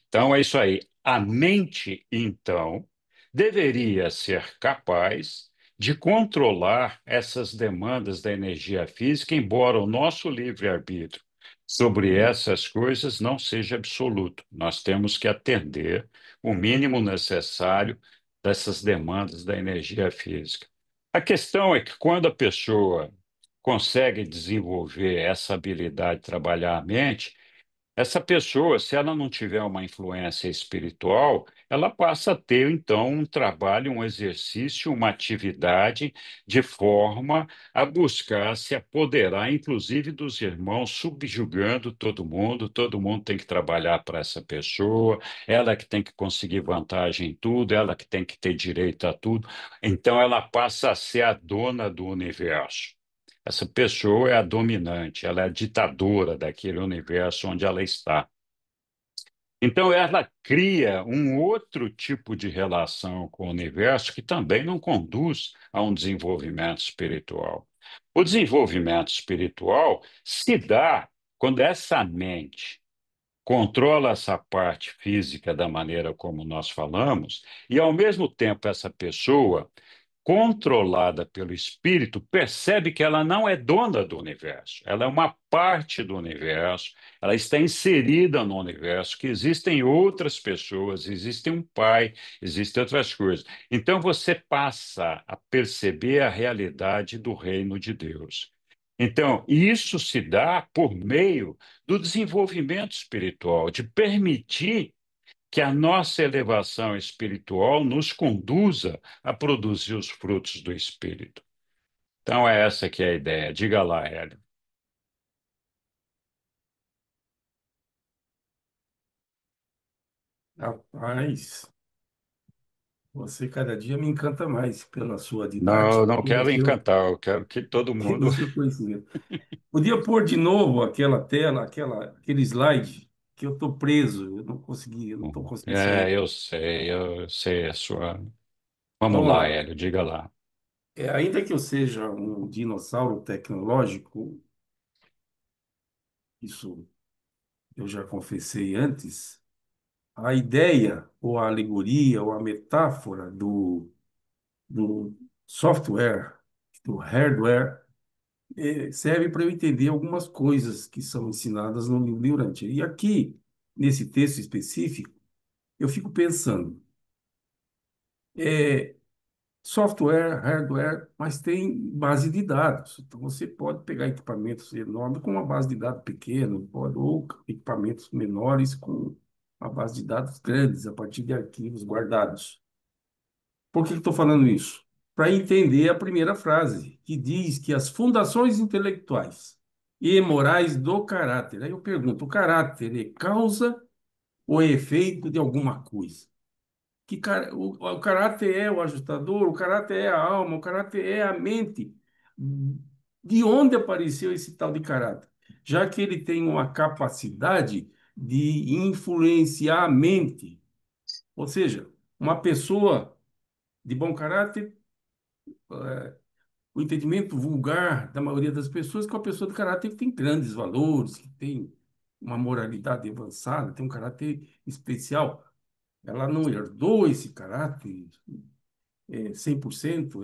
Speaker 4: Então, é isso aí. A mente, então, deveria ser capaz de controlar essas demandas da energia física, embora o nosso livre-arbítrio sobre essas coisas não seja absoluto. Nós temos que atender o mínimo necessário dessas demandas da energia física. A questão é que quando a pessoa consegue desenvolver essa habilidade de trabalhar a mente, essa pessoa, se ela não tiver uma influência espiritual, ela passa a ter, então, um trabalho, um exercício, uma atividade de forma a buscar se apoderar, inclusive, dos irmãos, subjugando todo mundo tem que trabalhar para essa pessoa, ela que tem que conseguir vantagem em tudo, ela que tem que ter direito a tudo. Então, ela passa a ser a dona do universo. Essa pessoa é a dominante, ela é a ditadora daquele universo onde ela está. Então, ela cria um outro tipo de relação com o universo que também não conduz a um desenvolvimento espiritual. O desenvolvimento espiritual se dá quando essa mente controla essa parte física da maneira como nós falamos, e, ao mesmo tempo, essa pessoa controlada pelo espírito, percebe que ela não é dona do universo, ela é uma parte do universo, ela está inserida no universo, que existem outras pessoas, existe um pai, existem outras coisas. Então você passa a perceber a realidade do reino de Deus. Então, isso se dá por meio do desenvolvimento espiritual, de permitir que a nossa elevação espiritual nos conduza a produzir os frutos do Espírito. Então, é essa que é a ideia. Diga lá, Hélio.
Speaker 3: Rapaz, você cada dia me encanta mais pela sua
Speaker 4: Não,
Speaker 3: didática,
Speaker 4: não quero encantar, eu quero que todo
Speaker 3: pelo
Speaker 4: mundo.
Speaker 3: seu conhecimento. Podia pôr de novo aquela tela, aquele slide, que eu estou preso, eu não estou conseguindo sair.
Speaker 4: É, eu sei a sua. Vamos
Speaker 3: Vamos
Speaker 4: lá,
Speaker 3: lá.
Speaker 4: Hélio, diga lá.
Speaker 3: Ainda que eu seja um dinossauro tecnológico, isso eu já confessei antes, a ideia, ou a alegoria, ou a metáfora do software, do hardware, serve para eu entender algumas coisas que são ensinadas no livro de Urântia. E aqui, nesse texto específico, eu fico pensando, é, software, hardware, mas tem base de dados. Então, você pode pegar equipamentos enormes com uma base de dados pequena, ou equipamentos menores com uma base de dados grandes, a partir de arquivos guardados. Por que estou falando isso? Para entender a primeira frase, que diz que as fundações intelectuais e morais do caráter. Aí eu pergunto, o caráter é causa ou é efeito de alguma coisa? O caráter é o ajustador, o caráter é a alma, o caráter é a mente. De onde apareceu esse tal de caráter? Já que ele tem uma capacidade de influenciar a mente. Ou seja, uma pessoa de bom caráter, o entendimento vulgar da maioria das pessoas é que uma pessoa de caráter que tem grandes valores, que tem uma moralidade avançada, tem um caráter especial. Ela não herdou esse caráter 100%,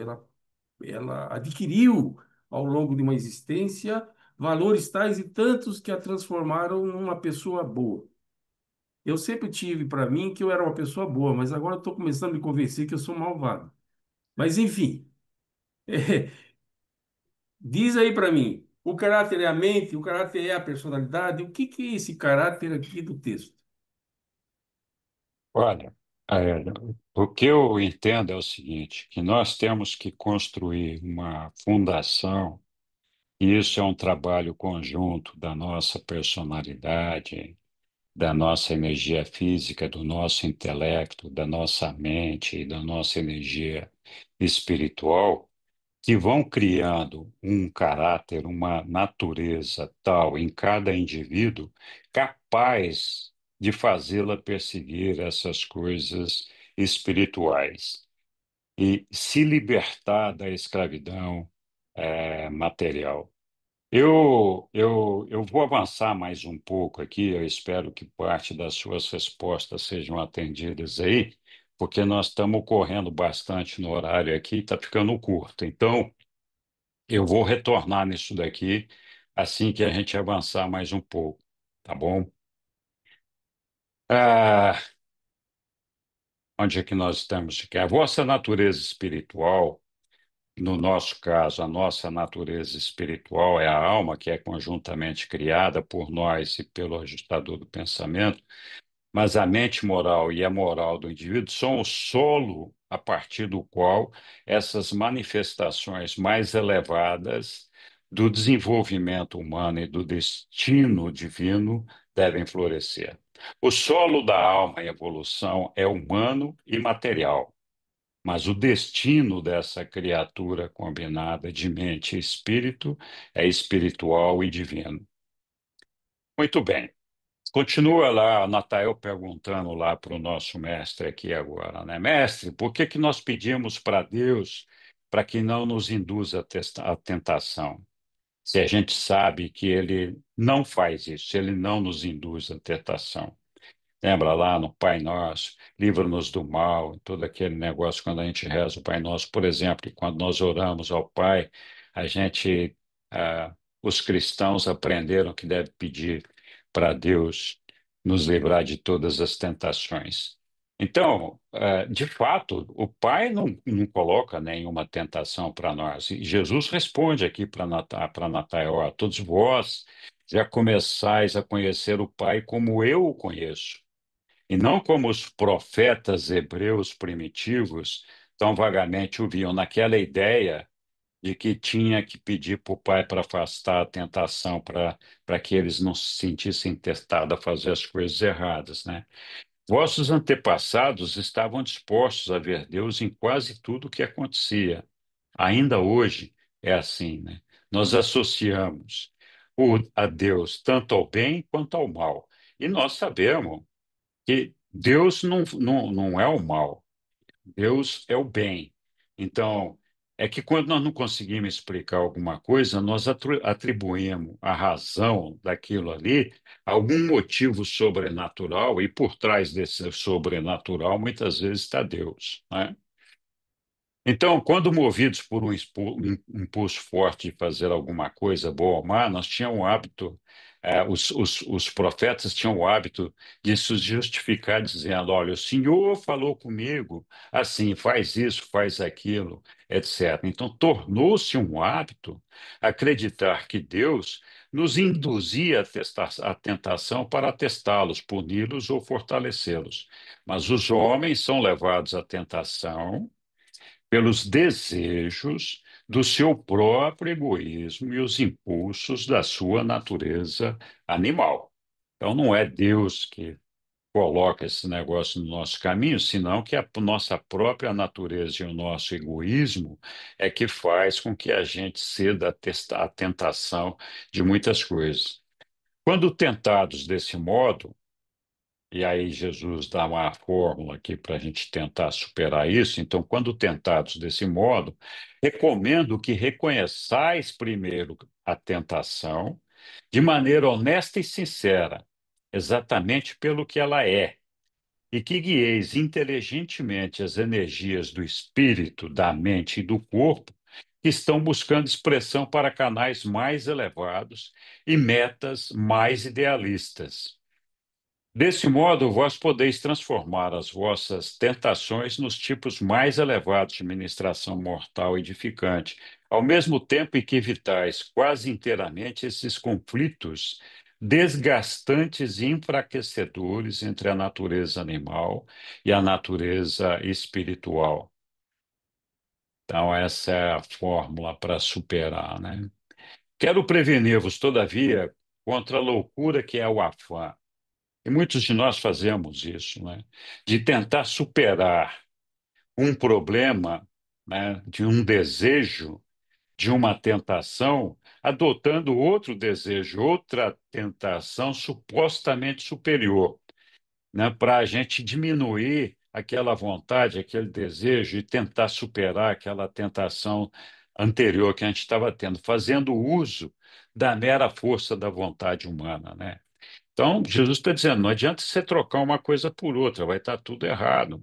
Speaker 3: ela adquiriu ao longo de uma existência valores tais e tantos que a transformaram numa pessoa boa. Eu sempre tive para mim que eu era uma pessoa boa, mas agora estou começando a me convencer que eu sou malvado. Mas enfim, diz aí para mim, o caráter é a mente, o caráter é a personalidade, o que é esse caráter aqui do texto?
Speaker 4: Olha, Hélio, o que eu entendo é o seguinte, que nós temos que construir uma fundação, e isso é um trabalho conjunto da nossa personalidade, da nossa energia física, do nosso intelecto, da nossa mente e da nossa energia espiritual, que vão criando um caráter, uma natureza tal em cada indivíduo, capaz de fazê-la perseguir essas coisas espirituais e se libertar da escravidão, material. Eu vou avançar mais um pouco aqui, eu espero que parte das suas respostas sejam atendidas aí, porque nós estamos correndo bastante no horário aqui, está ficando curto. Então, eu vou retornar nisso daqui assim que a gente avançar mais um pouco, tá bom? Ah, onde é que nós estamos aqui? A vossa natureza espiritual, no nosso caso, a nossa natureza espiritual é a alma, que é conjuntamente criada por nós e pelo ajustador do pensamento, mas a mente moral e a moral do indivíduo são o solo a partir do qual essas manifestações mais elevadas do desenvolvimento humano e do destino divino devem florescer. O solo da alma em evolução é humano e material, mas o destino dessa criatura combinada de mente e espírito é espiritual e divino. Muito bem. Continua lá, Natael perguntando lá para o nosso mestre aqui agora, né? Mestre, por que que nós pedimos para Deus para que não nos induza à tentação? Se a gente sabe que Ele não faz isso, Ele não nos induz à tentação. Lembra lá no Pai Nosso, livra-nos do mal, todo aquele negócio quando a gente reza o Pai Nosso, por exemplo, quando nós oramos ao Pai, a gente, os cristãos aprenderam que deve pedir para Deus nos livrar de todas as tentações. Então, de fato, o Pai não coloca nenhuma tentação para nós. E Jesus responde aqui para Natanael: "Ó, todos vós já começais a conhecer o Pai como eu o conheço. E não como os profetas hebreus primitivos tão vagamente o viam, naquela ideia de que tinha que pedir para o pai para afastar a tentação, para que eles não se sentissem tentados a fazer as coisas erradas, né? Vossos antepassados estavam dispostos a ver Deus em quase tudo o que acontecia. Ainda hoje é assim, né? Nós associamos a Deus tanto ao bem quanto ao mal. E nós sabemos que Deus não é o mal, Deus é o bem. Então, é que quando nós não conseguimos explicar alguma coisa, nós atribuímos a razão daquilo ali a algum motivo sobrenatural, e por trás desse sobrenatural, muitas vezes está Deus, né? Então, quando movidos por um impulso forte de fazer alguma coisa boa ou má, nós tínhamos o hábito, os profetas tinham o hábito de se justificar dizendo: olha, o Senhor falou comigo assim, faz isso, faz aquilo, etc. Então, tornou-se um hábito acreditar que Deus nos induzia à tentação para testá-los, puni-los ou fortalecê-los. Mas os homens são levados à tentação pelos desejos do seu próprio egoísmo e os impulsos da sua natureza animal. Então, não é Deus que coloca esse negócio no nosso caminho, senão que a nossa própria natureza e o nosso egoísmo é que faz com que a gente ceda à tentação de muitas coisas. Quando tentados desse modo, e aí Jesus dá uma fórmula aqui para a gente tentar superar isso. Então, quando tentados desse modo, recomendo que reconheçais primeiro a tentação de maneira honesta e sincera, exatamente pelo que ela é, e que guieis inteligentemente as energias do espírito, da mente e do corpo que estão buscando expressão para canais mais elevados e metas mais idealistas. Desse modo, vós podeis transformar as vossas tentações nos tipos mais elevados de ministração mortal edificante, ao mesmo tempo em que evitais quase inteiramente esses conflitos desgastantes e enfraquecedores entre a natureza animal e a natureza espiritual. Então, essa é a fórmula para superar, né? Quero prevenir-vos, todavia, contra a loucura que é o afã. E muitos de nós fazemos isso, né? De tentar superar um problema, né? De um desejo de uma tentação, adotando outro desejo, outra tentação supostamente superior, né, para a gente diminuir aquela vontade, aquele desejo e tentar superar aquela tentação anterior que a gente estava tendo, fazendo uso da mera força da vontade humana, né? Então, Jesus está dizendo, não adianta você trocar uma coisa por outra, vai estar tudo errado.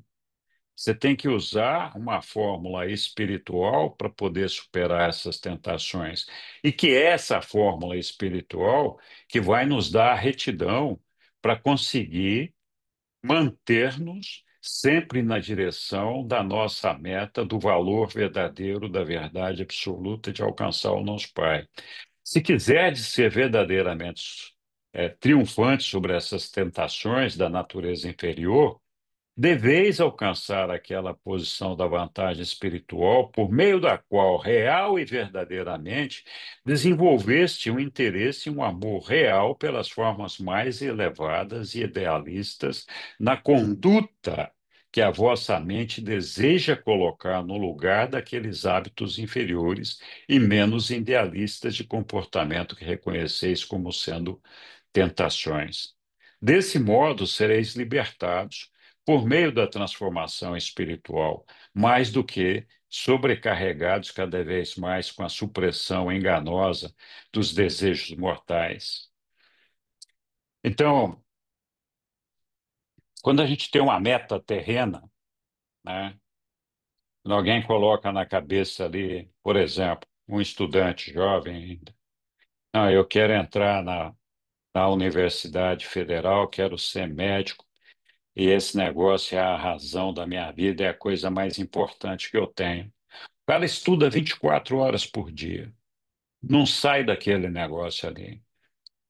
Speaker 4: Você tem que usar uma fórmula espiritual para poder superar essas tentações. E que é essa fórmula espiritual que vai nos dar a retidão para conseguir manter-nos sempre na direção da nossa meta, do valor verdadeiro, da verdade absoluta de alcançar o nosso Pai. Se quiser ser verdadeiramente triunfante sobre essas tentações da natureza inferior, deveis alcançar aquela posição da vantagem espiritual por meio da qual, real e verdadeiramente, desenvolveste um interesse e um amor real pelas formas mais elevadas e idealistas na conduta que a vossa mente deseja colocar no lugar daqueles hábitos inferiores e menos idealistas de comportamento que reconheceis como sendo tentações. Desse modo, sereis libertados por meio da transformação espiritual, mais do que sobrecarregados cada vez mais com a supressão enganosa dos desejos mortais. Então, quando a gente tem uma meta terrena, né, quando alguém coloca na cabeça ali, por exemplo, um estudante jovem ainda, não, eu quero entrar na Universidade Federal, quero ser médico, e esse negócio é a razão da minha vida, é a coisa mais importante que eu tenho. O cara estuda 24 horas por dia, não sai daquele negócio ali.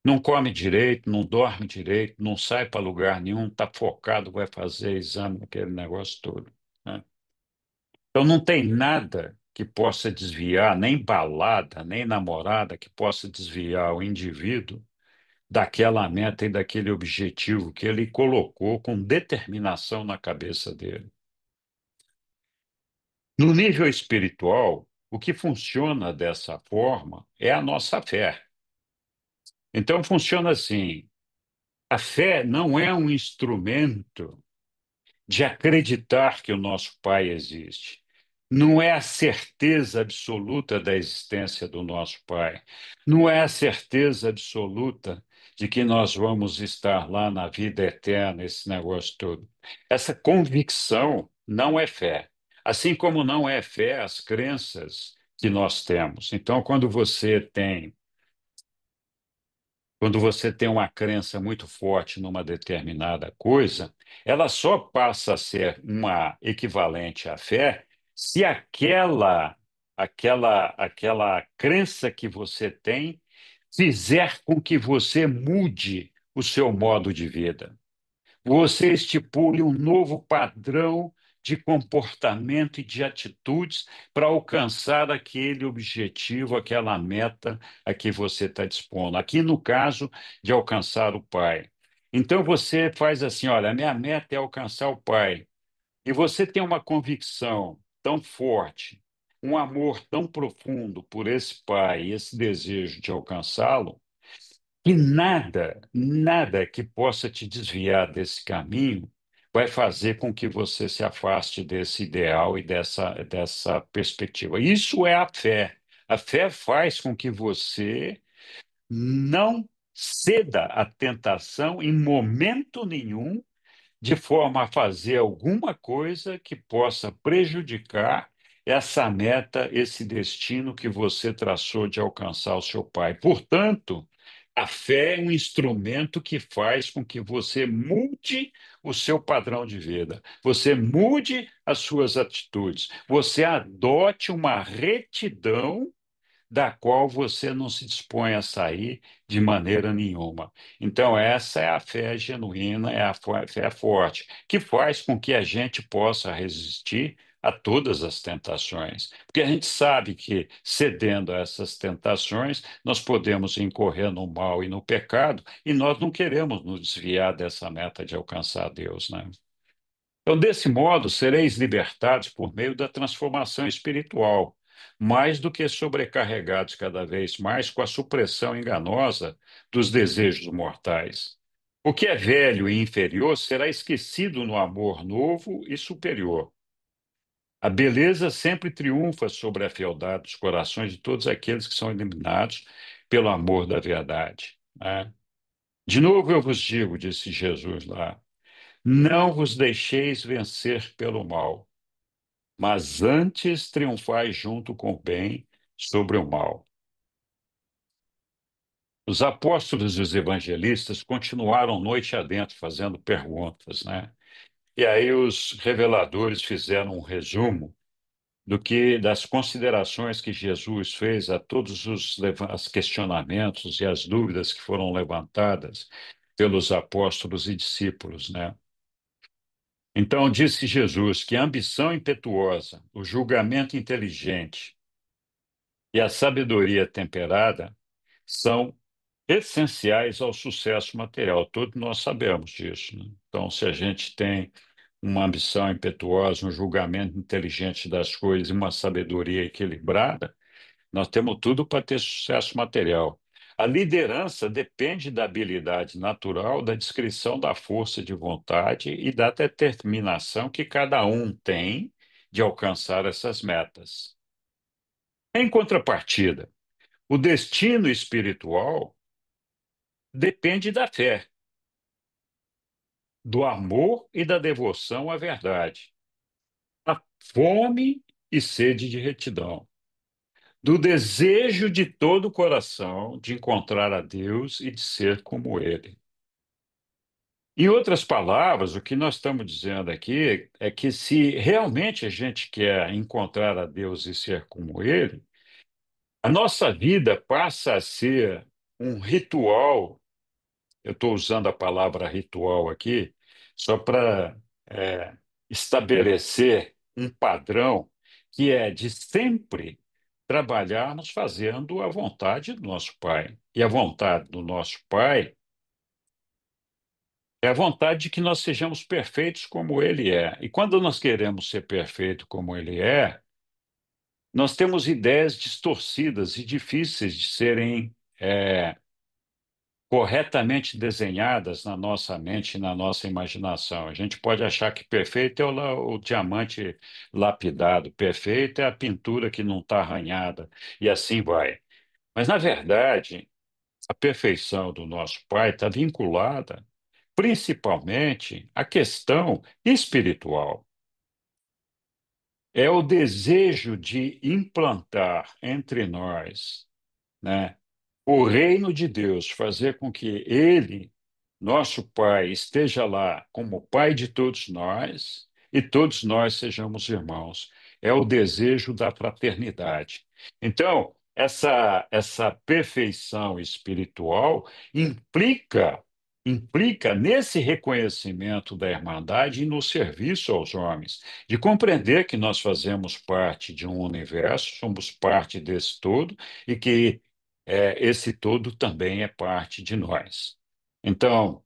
Speaker 4: Não come direito, não dorme direito, não sai para lugar nenhum, está focado, vai fazer exame naquele negócio todo, né? Então não tem nada que possa desviar, nem balada, nem namorada que possa desviar o indivíduo daquela meta e daquele objetivo que ele colocou com determinação na cabeça dele. No nível espiritual, o que funciona dessa forma é a nossa fé. Então, funciona assim: a fé não é um instrumento de acreditar que o nosso Pai existe. Não é a certeza absoluta da existência do nosso Pai. Não é a certeza absoluta de que nós vamos estar lá na vida eterna, esse negócio todo. Essa convicção não é fé. Assim como não é fé as crenças que nós temos. Então, quando você tem uma crença muito forte numa determinada coisa, ela só passa a ser uma equivalente à fé se aquela crença que você tem fizer com que você mude o seu modo de vida. Você estipule um novo padrão de comportamento e de atitudes para alcançar aquele objetivo, aquela meta a que você está dispondo. Aqui, no caso, de alcançar o Pai. Então, você faz assim: olha, a minha meta é alcançar o Pai. E você tem uma convicção tão forte, um amor tão profundo por esse Pai, e esse desejo de alcançá-lo, que nada que possa te desviar desse caminho vai fazer com que você se afaste desse ideal e dessa perspectiva. Isso é a fé. A fé faz com que você não ceda à tentação em momento nenhum, de forma a fazer alguma coisa que possa prejudicar essa meta, esse destino que você traçou de alcançar o seu Pai. Portanto, a fé é um instrumento que faz com que você mude o seu padrão de vida, você mude as suas atitudes, você adote uma retidão da qual você não se dispõe a sair de maneira nenhuma. Então, essa é a fé genuína, é a fé forte, que faz com que a gente possa resistir a todas as tentações. Porque a gente sabe que, cedendo a essas tentações, nós podemos incorrer no mal e no pecado, e nós não queremos nos desviar dessa meta de alcançar Deus, né? Então, desse modo, sereis libertados por meio da transformação espiritual, mais do que sobrecarregados cada vez mais com a supressão enganosa dos desejos mortais. O que é velho e inferior será esquecido no amor novo e superior. A beleza sempre triunfa sobre a fealdade dos corações de todos aqueles que são iluminados pelo amor da verdade, né? De novo eu vos digo, disse Jesus lá, não vos deixeis vencer pelo mal, mas antes triunfai junto com o bem sobre o mal. Os apóstolos e os evangelistas continuaram noite adentro fazendo perguntas, né? E aí os reveladores fizeram um resumo das considerações que Jesus fez a todos os questionamentos e as dúvidas que foram levantadas pelos apóstolos e discípulos, né? Então disse Jesus que a ambição impetuosa, o julgamento inteligente e a sabedoria temperada são essenciais ao sucesso material. Todos nós sabemos disso, né? Então, se a gente tem uma ambição impetuosa, um julgamento inteligente das coisas e uma sabedoria equilibrada, nós temos tudo para ter sucesso material. A liderança depende da habilidade natural, da descrição da força de vontade e da determinação que cada um tem de alcançar essas metas. Em contrapartida, o destino espiritual depende da fé, do amor e da devoção à verdade, da fome e sede de retidão, do desejo de todo o coração de encontrar a Deus e de ser como Ele. Em outras palavras, o que nós estamos dizendo aqui é que se realmente a gente quer encontrar a Deus e ser como Ele, a nossa vida passa a ser um ritual. Eu estou usando a palavra ritual aqui só para estabelecer um padrão que é de sempre trabalharmos fazendo a vontade do nosso Pai. E a vontade do nosso Pai é a vontade de que nós sejamos perfeitos como Ele é. E quando nós queremos ser perfeito como Ele é, nós temos ideias distorcidas e difíceis de serem corretamente desenhadas na nossa mente e na nossa imaginação. A gente pode achar que perfeito é o diamante lapidado, perfeito é a pintura que não está arranhada, e assim vai. Mas, na verdade, a perfeição do nosso Pai está vinculada principalmente à questão espiritual. É o desejo de implantar entre nós, né, o reino de Deus, fazer com que Ele, nosso Pai, esteja lá como Pai de todos nós e todos nós sejamos irmãos. É o desejo da fraternidade. Então, essa perfeição espiritual implica nesse reconhecimento da irmandade e no serviço aos homens, de compreender que nós fazemos parte de um universo, somos parte desse todo e que esse todo também é parte de nós. Então,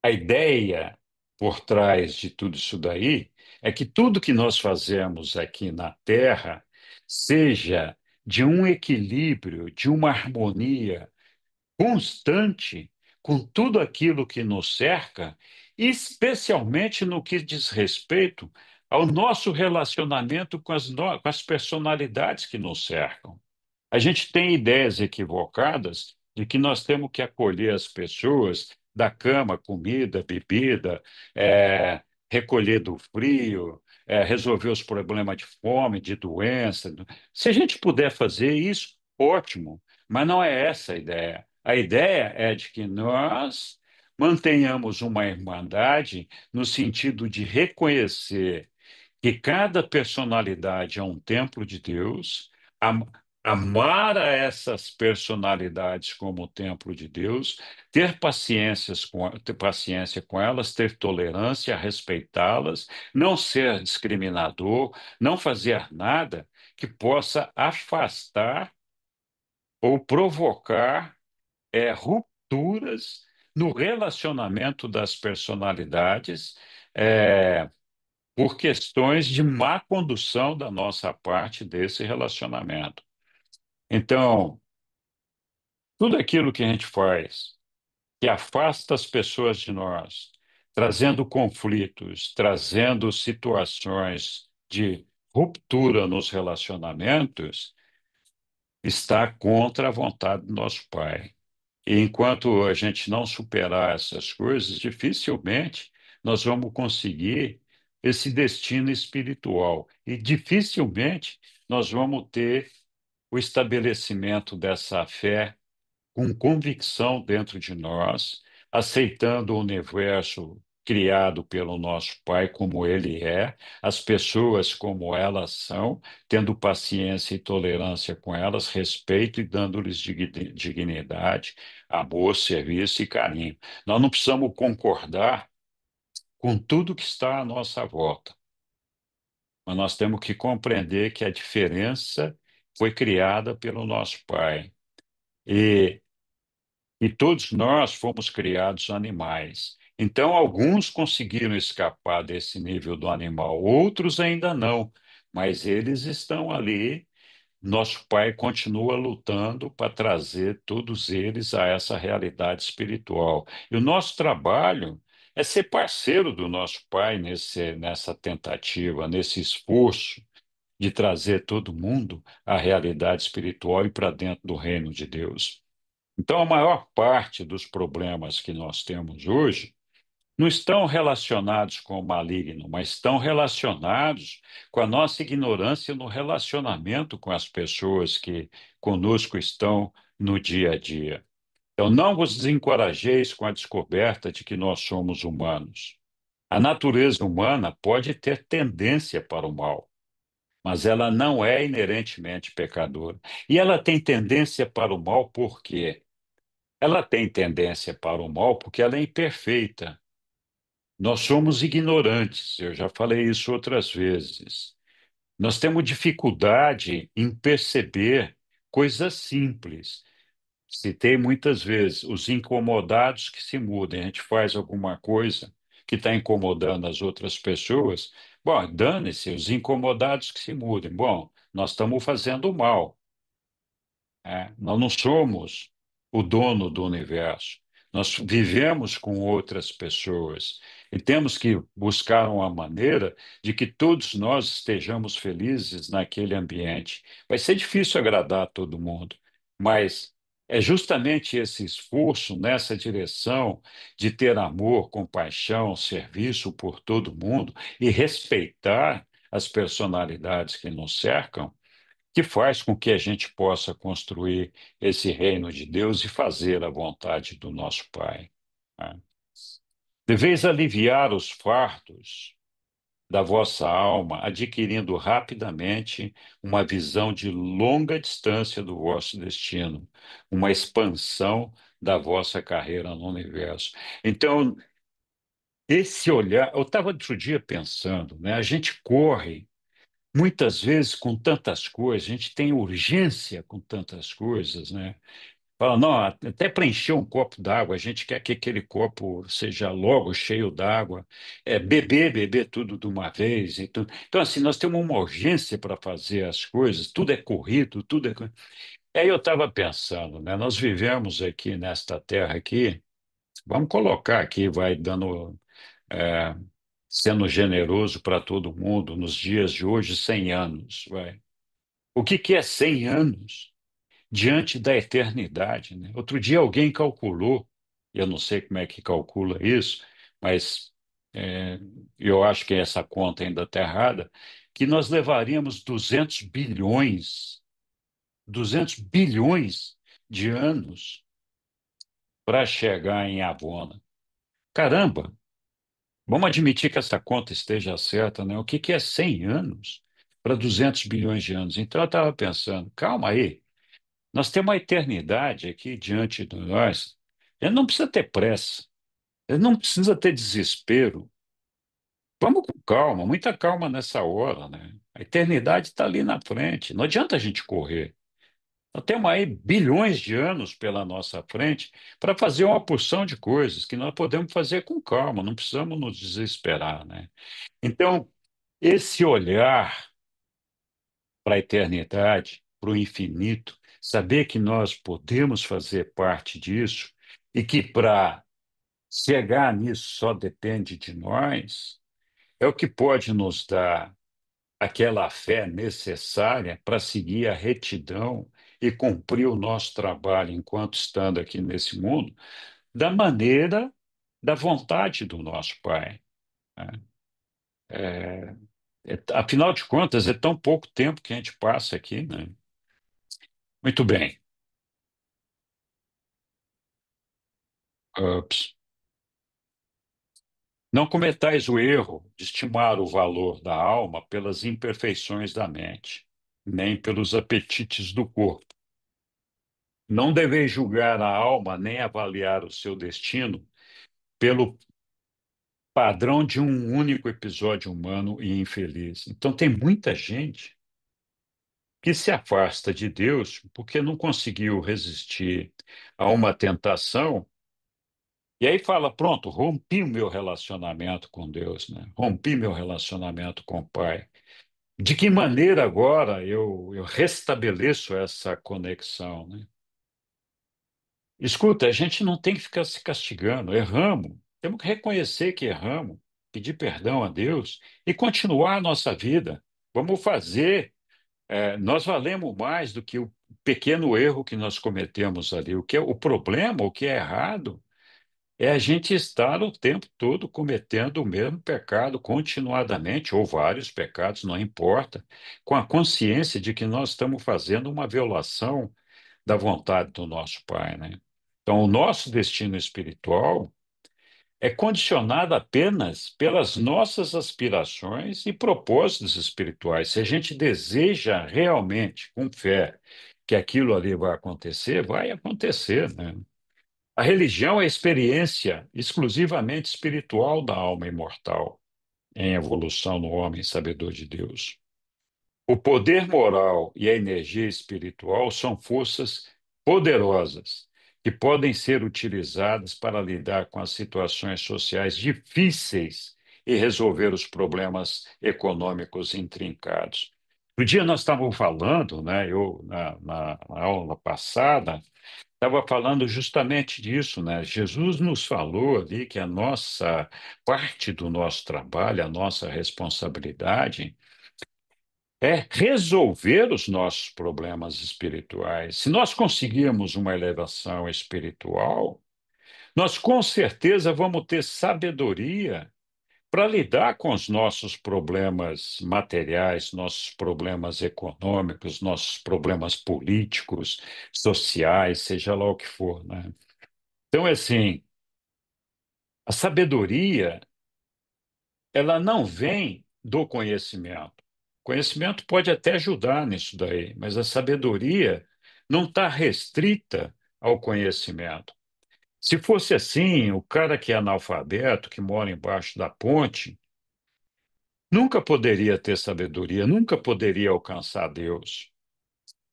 Speaker 4: a ideia por trás de tudo isso daí é que tudo que nós fazemos aqui na Terra seja de um equilíbrio, de uma harmonia constante com tudo aquilo que nos cerca, especialmente no que diz respeito ao nosso relacionamento com as personalidades que nos cercam. A gente tem ideias equivocadas de que nós temos que acolher as pessoas da cama, comida, bebida, recolher do frio, resolver os problemas de fome, de doença. Se a gente puder fazer isso, ótimo, mas não é essa a ideia. A ideia é de que nós mantenhamos uma irmandade no sentido de reconhecer que cada personalidade é um templo de Deus, am- amar a essas personalidades como o templo de Deus, ter paciência com elas, ter tolerância, respeitá-las, não ser discriminador, não fazer nada que possa afastar ou provocar rupturas no relacionamento das personalidades, é, por questões de má condução da nossa parte desse relacionamento. Então, tudo aquilo que a gente faz que afasta as pessoas de nós, trazendo conflitos, trazendo situações de ruptura nos relacionamentos, está contra a vontade do nosso Pai. E enquanto a gente não superar essas coisas, dificilmente nós vamos conseguir esse destino espiritual. E dificilmente nós vamos ter o estabelecimento dessa fé com convicção dentro de nós, aceitando o universo criado pelo nosso Pai como ele é, as pessoas como elas são, tendo paciência e tolerância com elas, respeito e dando-lhes dignidade, amor, serviço e carinho. Nós não precisamos concordar com tudo que está à nossa volta, mas nós temos que compreender que a diferença foi criada pelo nosso Pai. E todos nós fomos criados animais. Então, alguns conseguiram escapar desse nível do animal, outros ainda não, mas eles estão ali. Nosso Pai continua lutando para trazer todos eles a essa realidade espiritual. E o nosso trabalho é ser parceiro do nosso Pai nessa tentativa, nesse esforço de trazer todo mundo à realidade espiritual e para dentro do reino de Deus. Então, a maior parte dos problemas que nós temos hoje não estão relacionados com o maligno, mas estão relacionados com a nossa ignorância no relacionamento com as pessoas que conosco estão no dia a dia. Então, não vos desencorajeis com a descoberta de que nós somos humanos. A natureza humana pode ter tendência para o mal, mas ela não é inerentemente pecadora. E ela tem tendência para o mal por quê? Ela tem tendência para o mal porque ela é imperfeita. Nós somos ignorantes, eu já falei isso outras vezes. Nós temos dificuldade em perceber coisas simples. Citei muitas vezes os incomodados que se mudem. A gente faz alguma coisa que está incomodando as outras pessoas. Bom, dane-se, os incomodados que se mudem. Bom, nós estamos fazendo mal. Nós não somos o dono do universo. Nós vivemos com outras pessoas e temos que buscar uma maneira de que todos nós estejamos felizes naquele ambiente. Vai ser difícil agradar todo mundo, mas é justamente esse esforço nessa direção de ter amor, compaixão, serviço por todo mundo e respeitar as personalidades que nos cercam que faz com que a gente possa construir esse reino de Deus e fazer a vontade do nosso Pai. Né? Deveis aliviar os fardos da vossa alma, adquirindo rapidamente uma visão de longa distância do vosso destino, uma expansão da vossa carreira no universo. Então, esse olhar, eu estava outro dia pensando, né? A gente corre muitas vezes, com tantas coisas, a gente tem urgência com tantas coisas, né? Fala, não, até para encher um copo d'água, a gente quer que aquele copo seja logo cheio d'água, beber tudo de uma vez. Então, assim, nós temos uma urgência para fazer as coisas, tudo é corrido, tudo é. Aí eu estava pensando, né? Nós vivemos aqui nesta terra aqui, vamos colocar aqui, vai dando. é, Sendo generoso para todo mundo, nos dias de hoje, 100 anos. Vai. O que é 100 anos diante da eternidade, né? Outro dia alguém calculou, eu não sei como é que calcula isso, mas é, eu acho que essa conta ainda está errada, que nós levaríamos 200 bilhões de anos para chegar em Avona. Caramba! Vamos admitir que essa conta esteja certa, né? O que é 100 anos para 200 bilhões de anos? Então, eu estava pensando, calma aí, nós temos uma eternidade aqui diante de nós. Ele não precisa ter pressa, ele não precisa ter desespero. Vamos com calma, muita calma nessa hora, né? A eternidade está ali na frente, não adianta a gente correr. Nós temos aí bilhões de anos pela nossa frente para fazer uma porção de coisas que nós podemos fazer com calma, não precisamos nos desesperar, né? Então, esse olhar para a eternidade, para o infinito, saber que nós podemos fazer parte disso e que para chegar nisso só depende de nós, é o que pode nos dar aquela fé necessária para seguir a retidão e cumprir o nosso trabalho enquanto estando aqui nesse mundo, da maneira, da vontade do nosso Pai, né? É, afinal de contas, é tão pouco tempo que a gente passa aqui, né? Muito bem. Ups. Não cometais o erro de estimar o valor da alma pelas imperfeições da mente, nem pelos apetites do corpo. Não deveis julgar a alma nem avaliar o seu destino pelo padrão de um único episódio humano e infeliz. Então, tem muita gente que se afasta de Deus porque não conseguiu resistir a uma tentação. E aí fala, pronto, rompi o meu relacionamento com Deus, né? Rompi meu relacionamento com o Pai. De que maneira agora eu restabeleço essa conexão, né? Escuta, a gente não tem que ficar se castigando, erramos. Temos que reconhecer que erramos, pedir perdão a Deus e continuar a nossa vida. Vamos fazer. Nós valemos mais do que o pequeno erro que nós cometemos ali. O que é o problema, o que é errado, é a gente estar o tempo todo cometendo o mesmo pecado continuadamente, ou vários pecados, não importa, com a consciência de que nós estamos fazendo uma violação da vontade do nosso Pai, né? Então, o nosso destino espiritual é condicionado apenas pelas nossas aspirações e propósitos espirituais. Se a gente deseja realmente, com fé, que aquilo ali vai acontecer, né? A religião é a experiência exclusivamente espiritual da alma imortal, em evolução no homem sabedor de Deus. O poder moral e a energia espiritual são forças poderosas que podem ser utilizadas para lidar com as situações sociais difíceis e resolver os problemas econômicos intrincados. No dia nós estávamos falando, né, na aula passada, estava falando justamente disso, né? Jesus nos falou ali que a nossa parte do nosso trabalho, a nossa responsabilidade é resolver os nossos problemas espirituais. Se nós conseguirmos uma elevação espiritual, nós com certeza vamos ter sabedoria para lidar com os nossos problemas materiais, nossos problemas econômicos, nossos problemas políticos, sociais, seja lá o que for, né? Então, assim, a sabedoria, ela não vem do conhecimento. O conhecimento pode até ajudar nisso daí, mas a sabedoria não está restrita ao conhecimento. Se fosse assim, o cara que é analfabeto, que mora embaixo da ponte, nunca poderia ter sabedoria, nunca poderia alcançar Deus.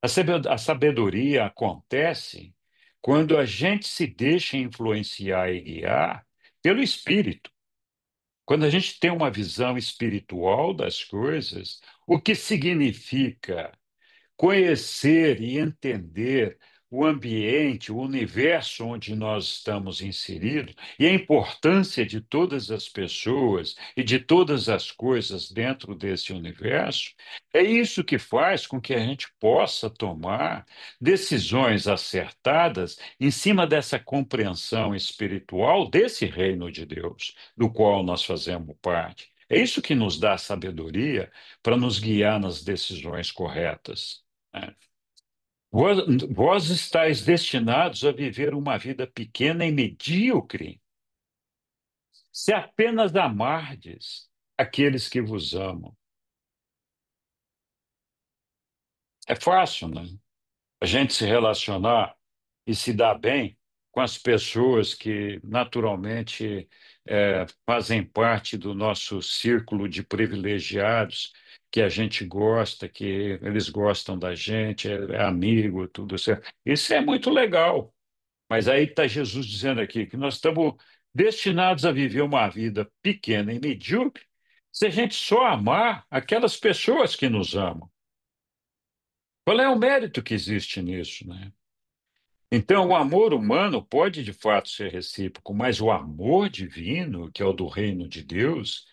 Speaker 4: A sabedoria acontece quando a gente se deixa influenciar e guiar pelo Espírito. Quando a gente tem uma visão espiritual das coisas, o que significa conhecer e entender o ambiente, o universo onde nós estamos inseridos e a importância de todas as pessoas e de todas as coisas dentro desse universo, é isso que faz com que a gente possa tomar decisões acertadas em cima dessa compreensão espiritual desse reino de Deus, do qual nós fazemos parte. É isso que nos dá sabedoria para nos guiar nas decisões corretas, né? Vós, vós estáis destinados a viver uma vida pequena e medíocre, se apenas amardes aqueles que vos amam. É fácil, né? A gente se relacionar e se dar bem com as pessoas que naturalmente fazem parte do nosso círculo de privilegiados, que a gente gosta, que eles gostam da gente, é amigo, tudo certo. Isso é muito legal. Mas aí está Jesus dizendo aqui que nós estamos destinados a viver uma vida pequena e medíocre se a gente só amar aquelas pessoas que nos amam? Qual é o mérito que existe nisso, né? Então, o amor humano pode de fato ser recíproco, mas o amor divino, que é o do reino de Deus,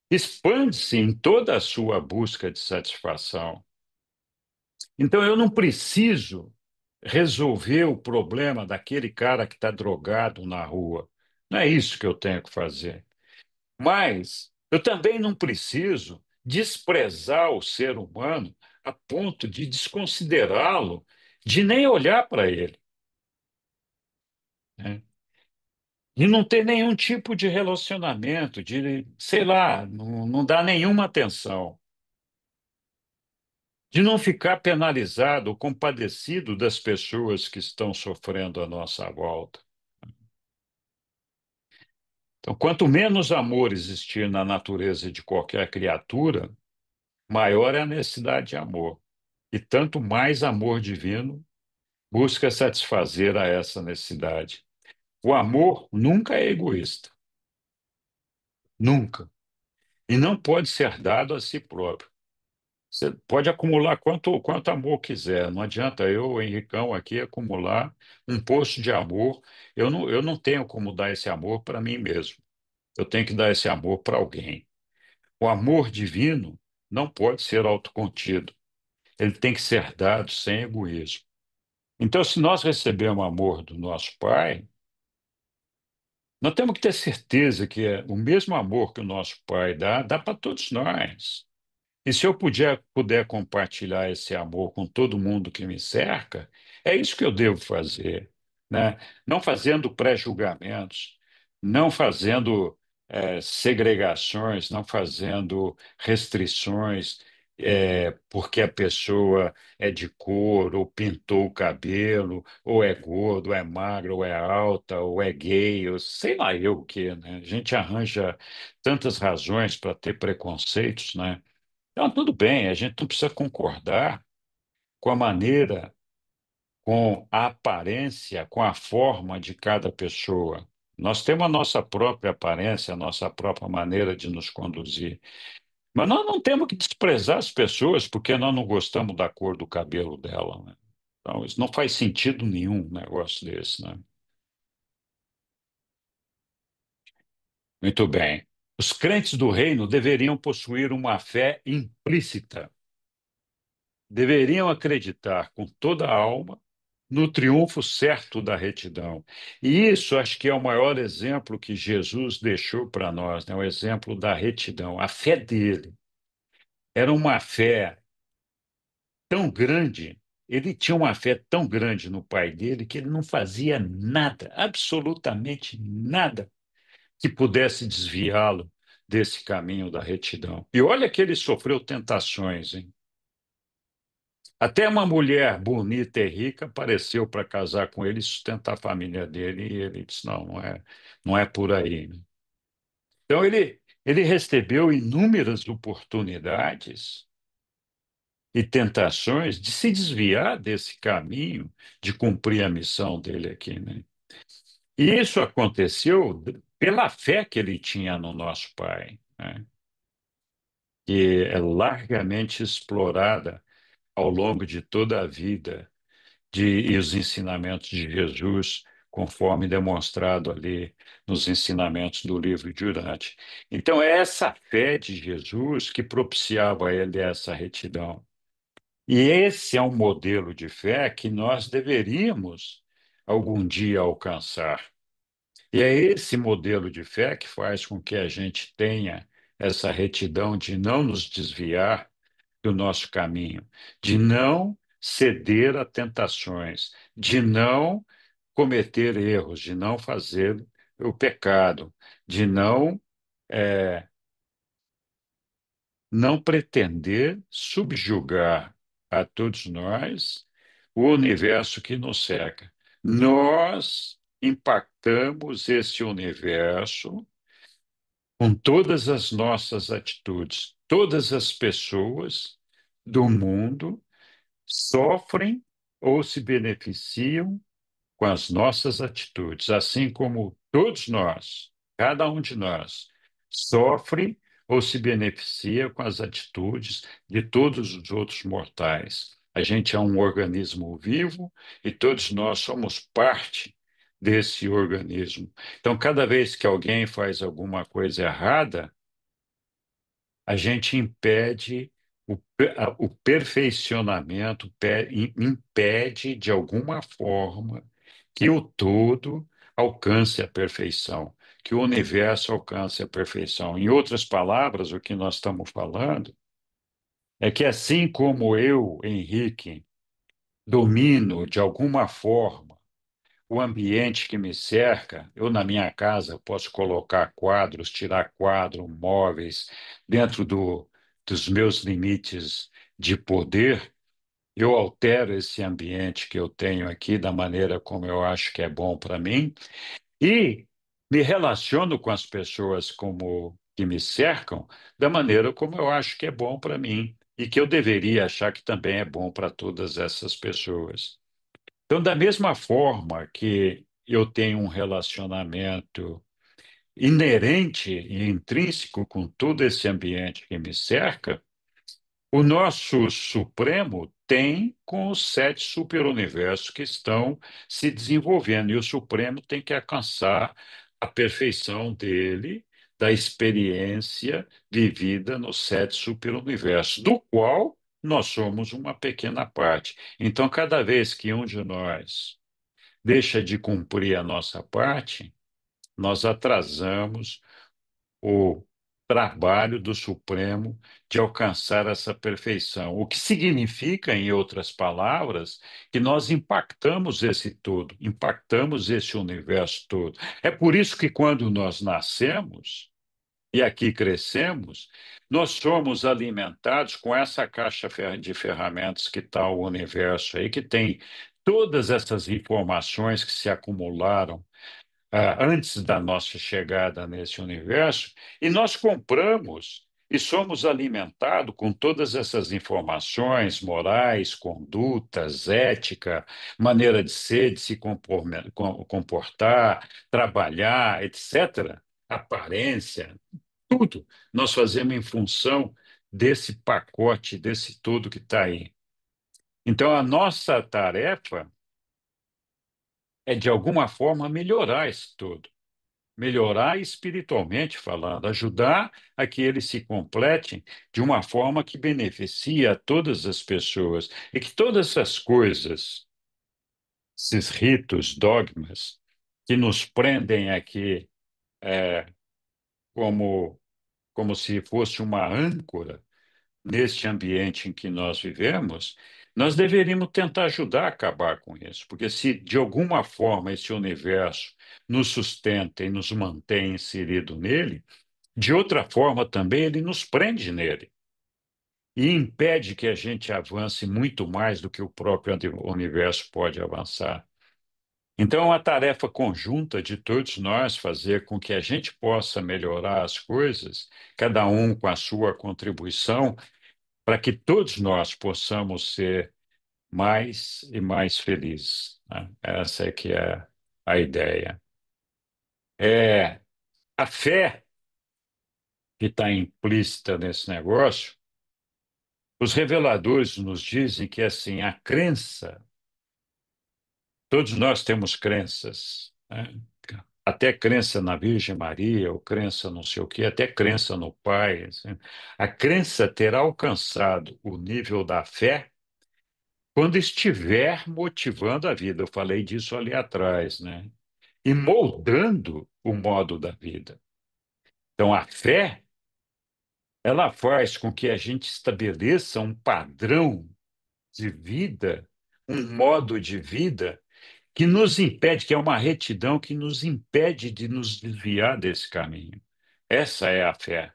Speaker 4: expande-se em toda a sua busca de satisfação. Então, eu não preciso resolver o problema daquele cara que está drogado na rua. Não é isso que eu tenho que fazer. Mas eu também não preciso desprezar o ser humano a ponto de desconsiderá-lo, de nem olhar para ele, né? De não ter nenhum tipo de relacionamento, de, sei lá, não dar nenhuma atenção, de não ficar penalizado ou compadecido das pessoas que estão sofrendo à nossa volta. Então, quanto menos amor existir na natureza de qualquer criatura, maior é a necessidade de amor. E tanto mais amor divino busca satisfazer a essa necessidade. O amor nunca é egoísta, nunca. E não pode ser dado a si próprio. Você pode acumular quanto amor quiser. Não adianta eu, Henricão, aqui acumular um poço de amor. Eu não tenho como dar esse amor para mim mesmo. Eu tenho que dar esse amor para alguém. O amor divino não pode ser autocontido. Ele tem que ser dado sem egoísmo. Então, se nós recebemos amor do nosso Pai, nós temos que ter certeza que o mesmo amor que o nosso Pai dá para todos nós. E se eu puder compartilhar esse amor com todo mundo que me cerca, é isso que eu devo fazer, né? Não fazendo pré-julgamentos, não fazendo segregações, não fazendo restrições, porque a pessoa é de cor, ou pintou o cabelo, ou é gordo, ou é magro, ou é alta, ou é gay, ou sei lá eu o quê, né? A gente arranja tantas razões para ter preconceitos, né? Então, tudo bem, a gente não precisa concordar com a maneira, com a aparência, com a forma de cada pessoa. Nós temos a nossa própria aparência, a nossa própria maneira de nos conduzir. Mas nós não temos que desprezar as pessoas porque nós não gostamos da cor do cabelo dela, né? Então, isso não faz sentido nenhum, um negócio desse, né? Muito bem. Os crentes do reino deveriam possuir uma fé implícita, deveriam acreditar com toda a alma no triunfo certo da retidão. E isso acho que é o maior exemplo que Jesus deixou para nós, né? O exemplo da retidão. A fé dele era uma fé tão grande, ele tinha uma fé tão grande no pai dele que ele não fazia nada, absolutamente nada, que pudesse desviá-lo desse caminho da retidão. E olha que ele sofreu tentações, hein? Até uma mulher bonita e rica apareceu para casar com ele e sustentar a família dele, e ele disse: não, não é por aí, né? Então ele recebeu inúmeras oportunidades e tentações de se desviar desse caminho, de cumprir a missão dele aqui, né? E isso aconteceu pela fé que ele tinha no nosso Pai, né? Que é largamente explorada ao longo de toda a vida e os ensinamentos de Jesus, conforme demonstrado ali nos ensinamentos do livro de Urante. Então, é essa fé de Jesus que propiciava a ele essa retidão. E esse é um modelo de fé que nós deveríamos algum dia alcançar. E é esse modelo de fé que faz com que a gente tenha essa retidão de não nos desviar do nosso caminho, de não ceder a tentações, de não cometer erros, de não fazer o pecado, de eh, não pretender subjugar a todos nós o universo que nos cerca. Nós impactamos esse universo com todas as nossas atitudes. Todas as pessoas do mundo sofrem ou se beneficiam com as nossas atitudes, assim como todos nós, cada um de nós, sofre ou se beneficia com as atitudes de todos os outros mortais. A gente é um organismo vivo e todos nós somos parte desse organismo. Então, cada vez que alguém faz alguma coisa errada, a gente impede o perfeicionamento, impede de alguma forma que o todo alcance a perfeição, que o universo alcance a perfeição. Em outras palavras, o que nós estamos falando é que assim como eu, Henrique, domino de alguma forma o ambiente que me cerca, eu na minha casa posso colocar quadros, tirar quadros, móveis, dentro dos meus limites de poder, eu altero esse ambiente que eu tenho aqui da maneira como eu acho que é bom para mim e me relaciono com as pessoas como que me cercam da maneira como eu acho que é bom para mim e que eu deveria achar que também é bom para todas essas pessoas. Então, da mesma forma que eu tenho um relacionamento inerente e intrínseco com todo esse ambiente que me cerca, o nosso Supremo tem com os sete superuniversos que estão se desenvolvendo, e o Supremo tem que alcançar a perfeição dele, da experiência vivida nos sete superuniversos, do qual nós somos uma pequena parte. Então, cada vez que um de nós deixa de cumprir a nossa parte, nós atrasamos o trabalho do Supremo de alcançar essa perfeição. O que significa, em outras palavras, que nós impactamos esse todo, impactamos esse universo todo. É por isso que quando nós nascemos e aqui crescemos, nós somos alimentados com essa caixa de ferramentas que está o universo aí, que tem todas essas informações que se acumularam antes da nossa chegada nesse universo, e nós compramos e somos alimentados com todas essas informações morais, condutas, ética, maneira de ser, de se comportar, trabalhar, etc. Aparência, tudo nós fazemos em função desse pacote, desse tudo que está aí. Então, a nossa tarefa é, de alguma forma, melhorar esse todo. Melhorar espiritualmente falando, ajudar a que eles se completem de uma forma que beneficie a todas as pessoas e que todas essas coisas, esses ritos, dogmas, que nos prendem aqui como, como se fosse uma âncora neste ambiente em que nós vivemos, nós deveríamos tentar ajudar a acabar com isso, porque se de alguma forma esse universo nos sustenta e nos mantém inserido nele, de outra forma também ele nos prende nele e impede que a gente avance muito mais do que o próprio universo pode avançar. Então, é uma tarefa conjunta de todos nós fazer com que a gente possa melhorar as coisas, cada um com a sua contribuição, para que todos nós possamos ser mais e mais felizes, né? Essa é que é a ideia. É, a fé que está implícita nesse negócio, os reveladores nos dizem que assim, a crença, todos nós temos crenças, né? Até crença na Virgem Maria, ou crença não sei o quê, até crença no Pai, assim. A crença terá alcançado o nível da fé quando estiver motivando a vida. Eu falei disso ali atrás, né? E moldando o modo da vida. Então, a fé, ela faz com que a gente estabeleça um padrão de vida, um modo de vida que nos impede, que é uma retidão que nos impede de nos desviar desse caminho. Essa é a fé.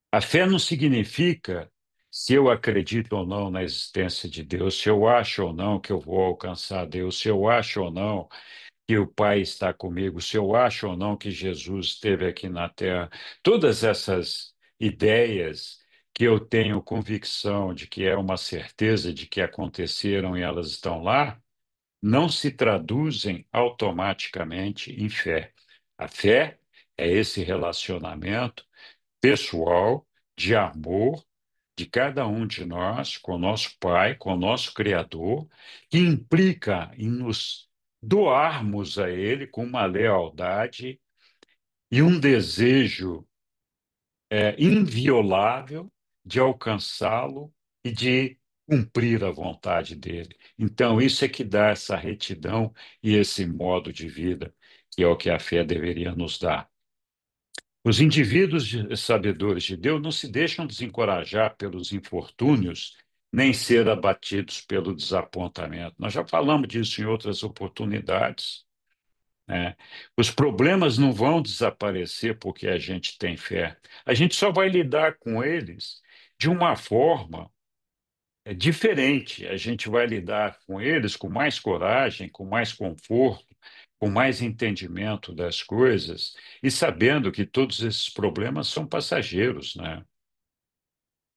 Speaker 4: A fé não significa se eu acredito ou não na existência de Deus, se eu acho ou não que eu vou alcançar Deus, se eu acho ou não que o Pai está comigo, se eu acho ou não que Jesus esteve aqui na Terra. Todas essas ideias que eu tenho convicção de que é uma certeza de que aconteceram e elas estão lá, não se traduzem automaticamente em fé. A fé é esse relacionamento pessoal de amor de cada um de nós com o nosso Pai, com o nosso Criador, que implica em nos doarmos a Ele com uma lealdade e um desejo inviolável de alcançá-lo e de cumprir a vontade dele. Então, isso é que dá essa retidão e esse modo de vida, que é o que a fé deveria nos dar. Os indivíduos sabedores de Deus não se deixam desencorajar pelos infortúnios, nem ser abatidos pelo desapontamento. Nós já falamos disso em outras oportunidades, né? Os problemas não vão desaparecer porque a gente tem fé. A gente só vai lidar com eles de uma forma diferente. A gente vai lidar com eles com mais coragem, com mais conforto, com mais entendimento das coisas e sabendo que todos esses problemas são passageiros, né?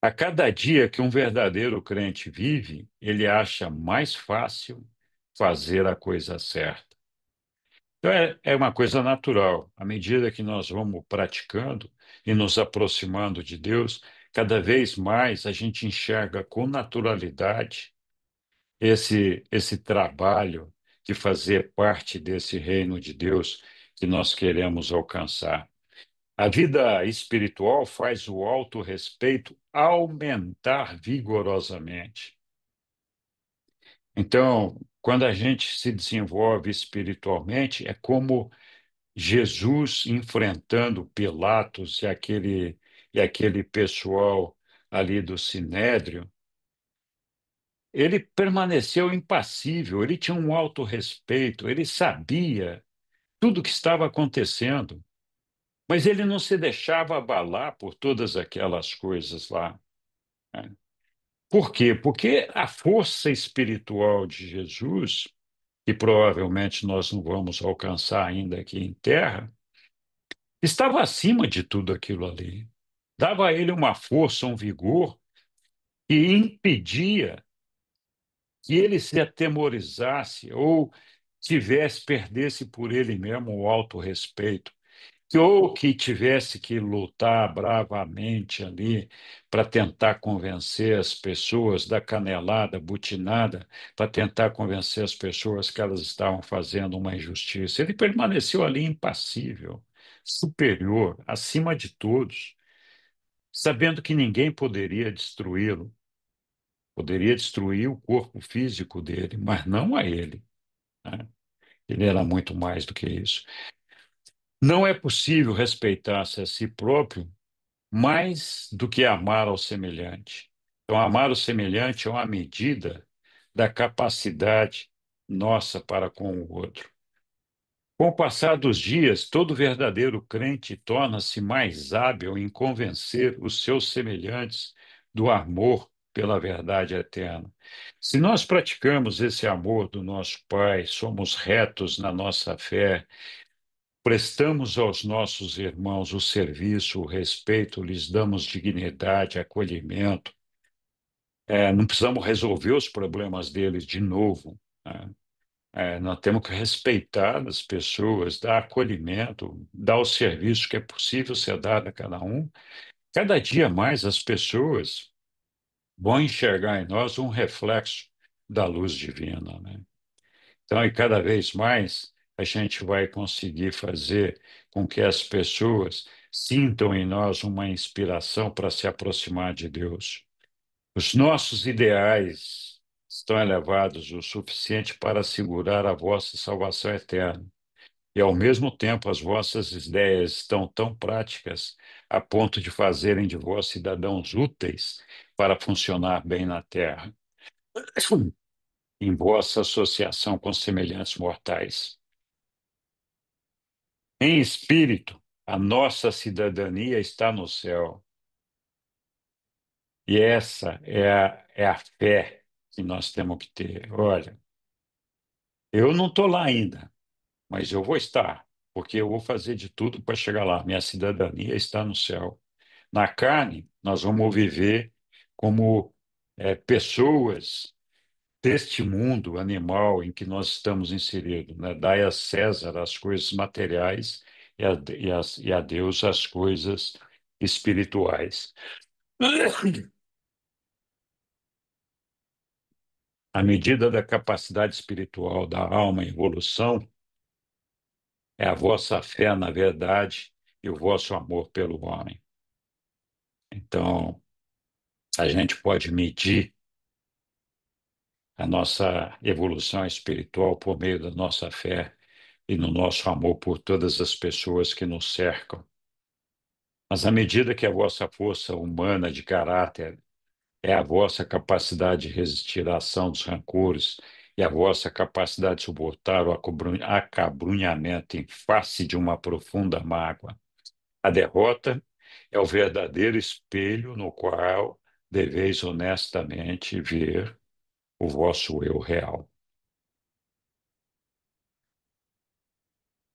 Speaker 4: A cada dia que um verdadeiro crente vive, ele acha mais fácil fazer a coisa certa. Então, é uma coisa natural. À medida que nós vamos praticando e nos aproximando de Deus, cada vez mais a gente enxerga com naturalidade esse trabalho de fazer parte desse reino de Deus que nós queremos alcançar. A vida espiritual faz o autorrespeito aumentar vigorosamente. Então, quando a gente se desenvolve espiritualmente, é como Jesus enfrentando Pilatos e aquele pessoal ali do Sinédrio. Ele permaneceu impassível, ele tinha um autorrespeito, ele sabia tudo o que estava acontecendo, mas ele não se deixava abalar por todas aquelas coisas lá, né? Por quê? Porque a força espiritual de Jesus, que provavelmente nós não vamos alcançar ainda aqui em terra, estava acima de tudo aquilo ali. Dava a ele uma força, um vigor que impedia que ele se atemorizasse ou perdesse por ele mesmo o autorrespeito, ou que tivesse que lutar bravamente ali para tentar convencer as pessoas da canelada, butinada, para tentar convencer as pessoas que elas estavam fazendo uma injustiça. Ele permaneceu ali impassível, superior, acima de todos, sabendo que ninguém poderia destruí-lo. Poderia destruir o corpo físico dele, mas não a ele, né? Ele era muito mais do que isso. Não é possível respeitar-se a si próprio mais do que amar ao semelhante. Então, amar o semelhante é uma medida da capacidade nossa para com o outro. Com o passar dos dias, todo verdadeiro crente torna-se mais hábil em convencer os seus semelhantes do amor pela verdade eterna. Se nós praticamos esse amor do nosso Pai, somos retos na nossa fé, prestamos aos nossos irmãos o serviço, o respeito, lhes damos dignidade, acolhimento, não precisamos resolver os problemas deles de novo, né? Nós temos que respeitar as pessoas, dar acolhimento, dar o serviço que é possível ser dado a cada um. Cada dia mais as pessoas vão enxergar em nós um reflexo da luz divina, né? Então, e cada vez mais a gente vai conseguir fazer com que as pessoas sintam em nós uma inspiração para se aproximar de Deus. Os nossos ideais estão elevados o suficiente para assegurar a vossa salvação eterna. E, ao mesmo tempo, as vossas ideias estão tão práticas a ponto de fazerem de vós cidadãos úteis para funcionar bem na terra, em vossa associação com semelhantes mortais. Em espírito, a nossa cidadania está no céu. E essa é a fé que nós temos que ter. Olha, eu não estou lá ainda, mas eu vou estar, porque eu vou fazer de tudo para chegar lá. Minha cidadania está no céu. Na carne, nós vamos viver como pessoas deste mundo animal em que nós estamos inseridos, né? Dai a César as coisas materiais e a Deus as coisas espirituais. A medida da capacidade espiritual da alma em evolução é a vossa fé na verdade e o vosso amor pelo homem. Então, a gente pode medir a nossa evolução espiritual por meio da nossa fé e no nosso amor por todas as pessoas que nos cercam. Mas à medida que a vossa força humana de caráter é a vossa capacidade de resistir à ação dos rancores e a vossa capacidade de suportar o acabrunhamento em face de uma profunda mágoa. A derrota é o verdadeiro espelho no qual deveis honestamente ver o vosso eu real.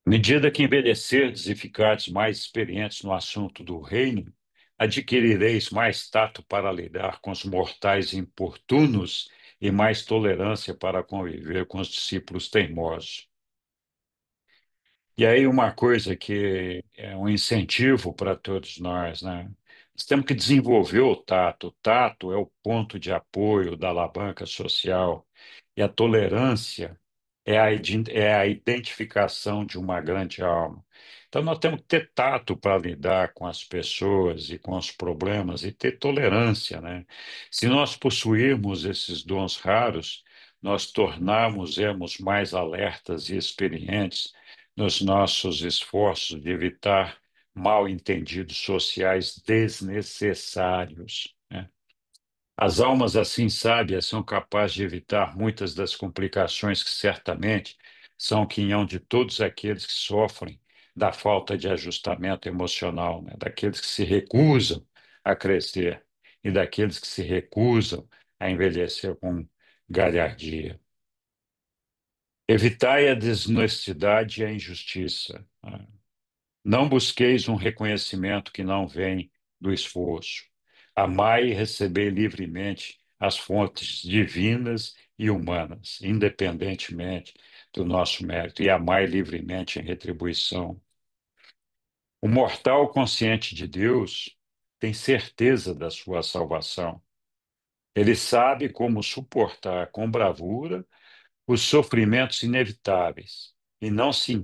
Speaker 4: À medida que envelhecerdes e ficardes mais experientes no assunto do reino, adquirireis mais tato para lidar com os mortais importunos e mais tolerância para conviver com os discípulos teimosos. E aí uma coisa que é um incentivo para todos nós, né? Nós temos que desenvolver o tato. O tato é o ponto de apoio da alavanca social e a tolerância é a identificação de uma grande alma. Então nós temos que ter tato para lidar com as pessoas e com os problemas e ter tolerância, né? Se nós possuirmos esses dons raros, nós tornarmos mais alertas e experientes nos nossos esforços de evitar mal-entendidos sociais desnecessários, né? As almas assim sábias são capazes de evitar muitas das complicações que certamente são o quinhão de todos aqueles que sofrem da falta de ajustamento emocional, né? Daqueles que se recusam a crescer e daqueles que se recusam a envelhecer com galhardia. Evitai a desonestidade e a injustiça, né? Não busqueis um reconhecimento que não vem do esforço. Amai e recebei livremente as fontes divinas e humanas, independentemente do nosso mérito, e amai livremente em retribuição. O mortal consciente de Deus tem certeza da sua salvação. Ele sabe como suportar com bravura os sofrimentos inevitáveis e não se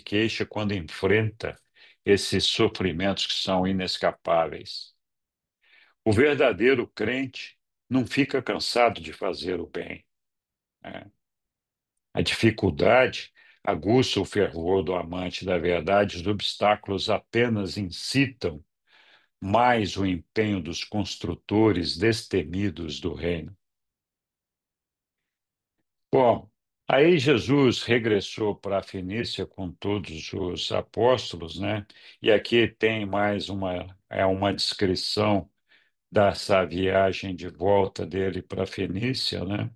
Speaker 4: queixa quando enfrenta esses sofrimentos que são inescapáveis. O verdadeiro crente não fica cansado de fazer o bem, né? A dificuldade aguça o fervor do amante da verdade, os obstáculos apenas incitam mais o empenho dos construtores destemidos do reino. Bom, aí Jesus regressou para a Fenícia com todos os apóstolos, né? E aqui tem mais uma descrição dessa viagem de volta dele para a Fenícia, né?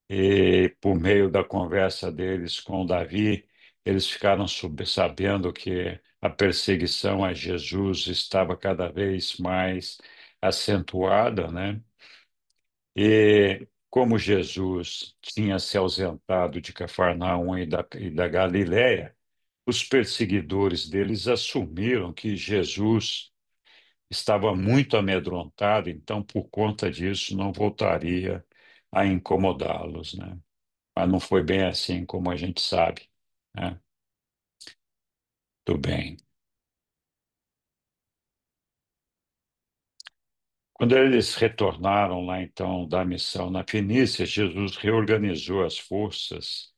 Speaker 4: E por meio da conversa deles com Davi, eles ficaram sabendo que a perseguição a Jesus estava cada vez mais acentuada, né? E como Jesus tinha se ausentado de Cafarnaum e da Galiléia, os perseguidores deles assumiram que Jesus estava muito amedrontado, então, por conta disso, não voltaria a incomodá-los, né? Mas não foi bem assim como a gente sabe, né? Tudo bem. Quando eles retornaram lá, então, da missão na Fenícia, Jesus reorganizou as forças.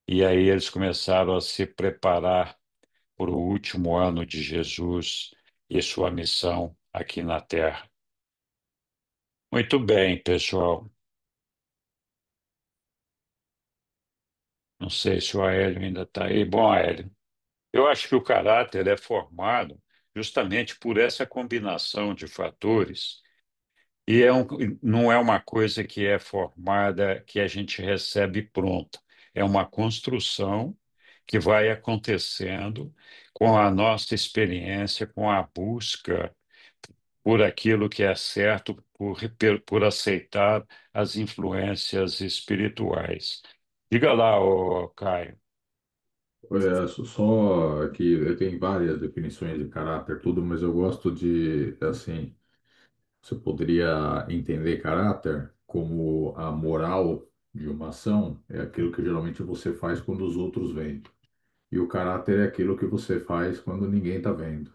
Speaker 4: E aí eles começaram a se preparar para o último ano de Jesus e sua missão aqui na Terra. Muito bem, pessoal. Não sei se o Aélio ainda está aí. Bom, Aélio, eu acho que o caráter é formado justamente por essa combinação de fatores e não é uma coisa que é formada, que a gente recebe pronta. É uma construção que vai acontecendo com a nossa experiência, com a busca por aquilo que é certo, por aceitar as influências espirituais. Diga lá, ô Caio.
Speaker 6: Só que tem várias definições de caráter, tudo, mas eu gosto de, assim, você poderia entender caráter como a moral de uma ação é aquilo que geralmente você faz quando os outros veem. E o caráter é aquilo que você faz quando ninguém está vendo.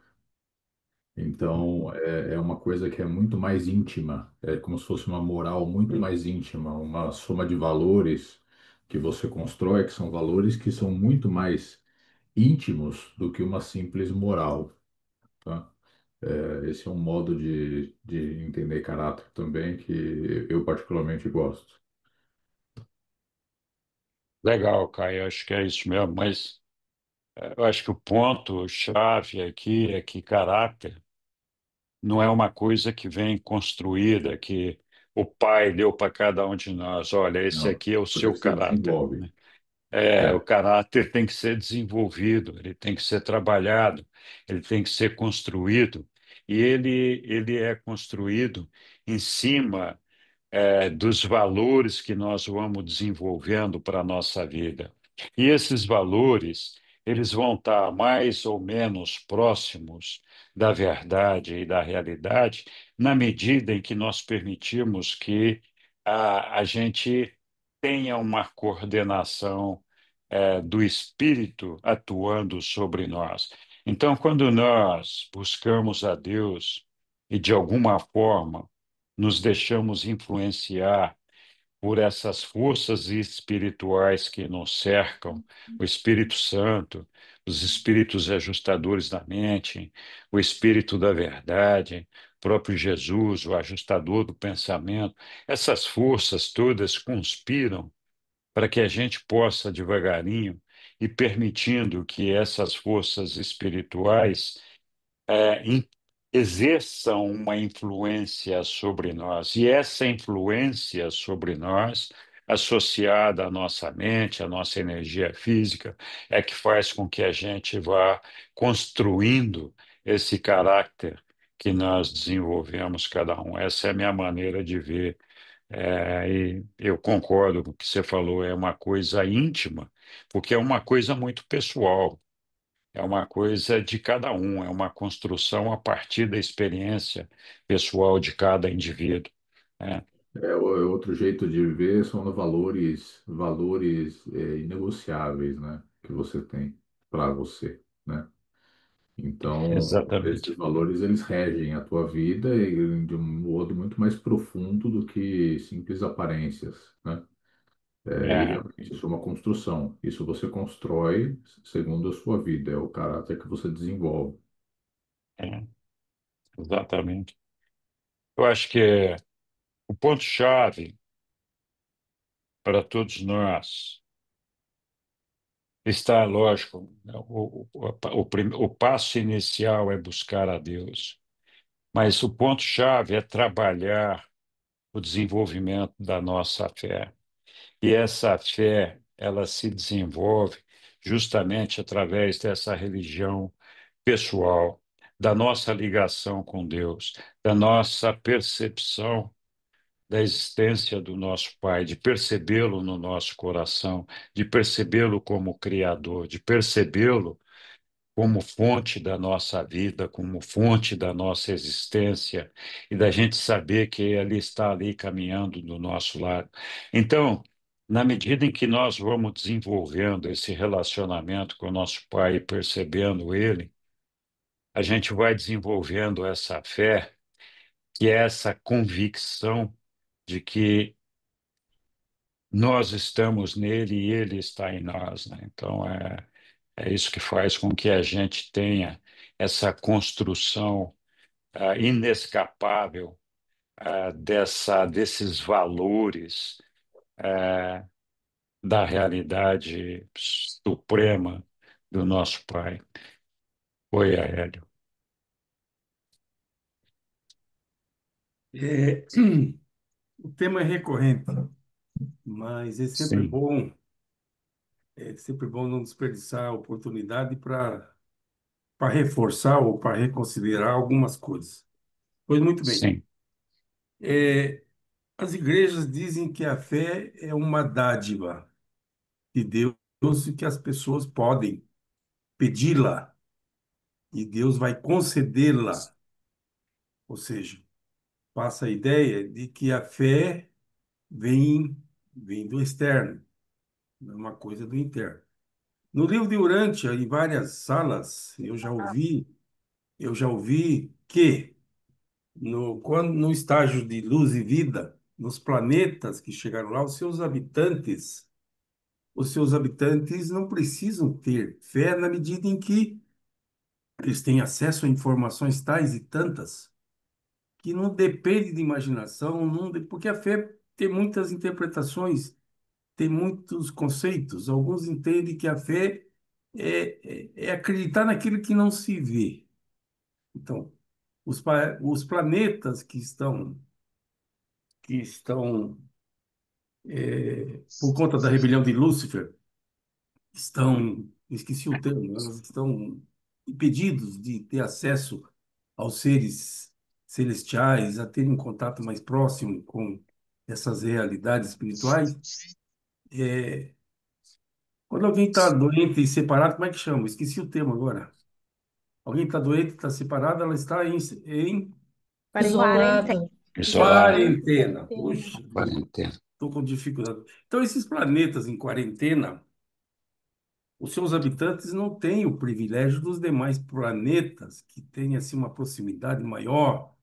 Speaker 6: Então, é uma coisa que é muito mais íntima, é como se fosse uma moral muito mais íntima, uma soma de valores que você constrói, que são valores que são muito mais íntimos do que uma simples moral, tá? Esse é um modo de entender caráter também que eu particularmente gosto.
Speaker 4: Legal, Caio, acho que é isso mesmo, mas eu acho que o ponto-chave aqui é que caráter não é uma coisa que vem construída, que o pai deu para cada um de nós. Olha, esse
Speaker 6: Não,
Speaker 4: aqui é o
Speaker 6: coisa
Speaker 4: seu
Speaker 6: que você
Speaker 4: caráter,
Speaker 6: desenvolve.
Speaker 4: né? É, o
Speaker 6: É,
Speaker 4: caráter tem que ser desenvolvido, ele tem que ser trabalhado, ele tem que ser construído, e ele é construído em cima dos valores que nós vamos desenvolvendo para a nossa vida. E esses valores, eles vão estar mais ou menos próximos da verdade e da realidade, na medida em que nós permitimos que a gente tenha uma coordenação do Espírito atuando sobre nós. Então, quando nós buscamos a Deus e, de alguma forma, nos deixamos influenciar por essas forças espirituais que nos cercam, o Espírito Santo, os espíritos ajustadores da mente, o Espírito da verdade, o próprio Jesus, o ajustador do pensamento. Essas forças todas conspiram para que a gente possa devagarinho e permitindo que essas forças espirituais in- exerçam uma influência sobre nós. E essa influência sobre nós, associada à nossa mente, à nossa energia física, é que faz com que a gente vá construindo esse caráter que nós desenvolvemos cada um. Essa é a minha maneira de ver. E eu concordo com o que você falou, é uma coisa íntima, porque é uma coisa muito pessoal. É uma coisa de cada um, é uma construção a partir da experiência pessoal de cada indivíduo, né?
Speaker 6: outro jeito de ver são os valores inegociáveis, né, que você tem para você, né? Então, esses
Speaker 4: Exatamente.
Speaker 6: valores eles regem a tua vida de um modo muito mais profundo do que simples aparências, né? E
Speaker 4: É,
Speaker 6: realmente isso é uma construção. Isso você constrói segundo a sua vida, é o caráter que você desenvolve.
Speaker 4: é, exatamente. Eu acho que o ponto-chave para todos nós está, lógico, né, o passo inicial é buscar a Deus, mas o ponto-chave é trabalhar o desenvolvimento da nossa fé. E essa fé, ela se desenvolve justamente através dessa religião pessoal, da nossa ligação com Deus, da nossa percepção da existência do nosso Pai, de percebê-lo no nosso coração, de percebê-lo como Criador, de percebê-lo como fonte da nossa vida, como fonte da nossa existência, e da gente saber que Ele está ali caminhando do nosso lado. Então, na medida em que nós vamos desenvolvendo esse relacionamento com o nosso Pai e percebendo Ele, a gente vai desenvolvendo essa fé, que é essa convicção de que nós estamos nele e ele está em nós, né? Então, é isso que faz com que a gente tenha essa construção inescapável desses valores da realidade suprema do nosso Pai. Oi, Aélio.
Speaker 3: É, o tema é recorrente, mas
Speaker 4: Sim,
Speaker 3: é sempre bom não desperdiçar a oportunidade para reforçar ou para reconsiderar algumas coisas. Pois muito bem.
Speaker 4: sim,
Speaker 3: É, as igrejas dizem que a fé é uma dádiva de Deus Deus que as pessoas podem pedi-la e Deus vai concedê-la. Ou seja, passa a ideia de que a fé vem, vem do externo, não é uma coisa do interno. No livro de Urântia, em várias salas, eu já ouvi que quando no estágio de luz e vida, nos planetas que chegaram lá, os seus habitantes não precisam ter fé na medida em que eles têm acesso a informações tais e tantas que não depende de imaginação, porque a fé tem muitas interpretações, tem muitos conceitos. Alguns entendem que a fé é acreditar naquilo que não se vê. Então, os planetas que estão por conta da rebelião de Lúcifer, esqueci o termo, elas estão impedidos de ter acesso aos seres celestiais, a terem um contato mais próximo com essas realidades espirituais. É, Quando alguém está doente e separado, como é que chama? Esqueci o termo agora. Alguém está doente, está separado, ela está em
Speaker 5: Quarentena.
Speaker 2: Isolado.
Speaker 4: Isolado,
Speaker 3: quarentena.
Speaker 2: Quarentena.
Speaker 3: Puxa,
Speaker 4: quarentena.
Speaker 3: estou com dificuldade. Então, esses planetas em quarentena, os seus habitantes não têm o privilégio dos demais planetas, que têm assim, uma proximidade maior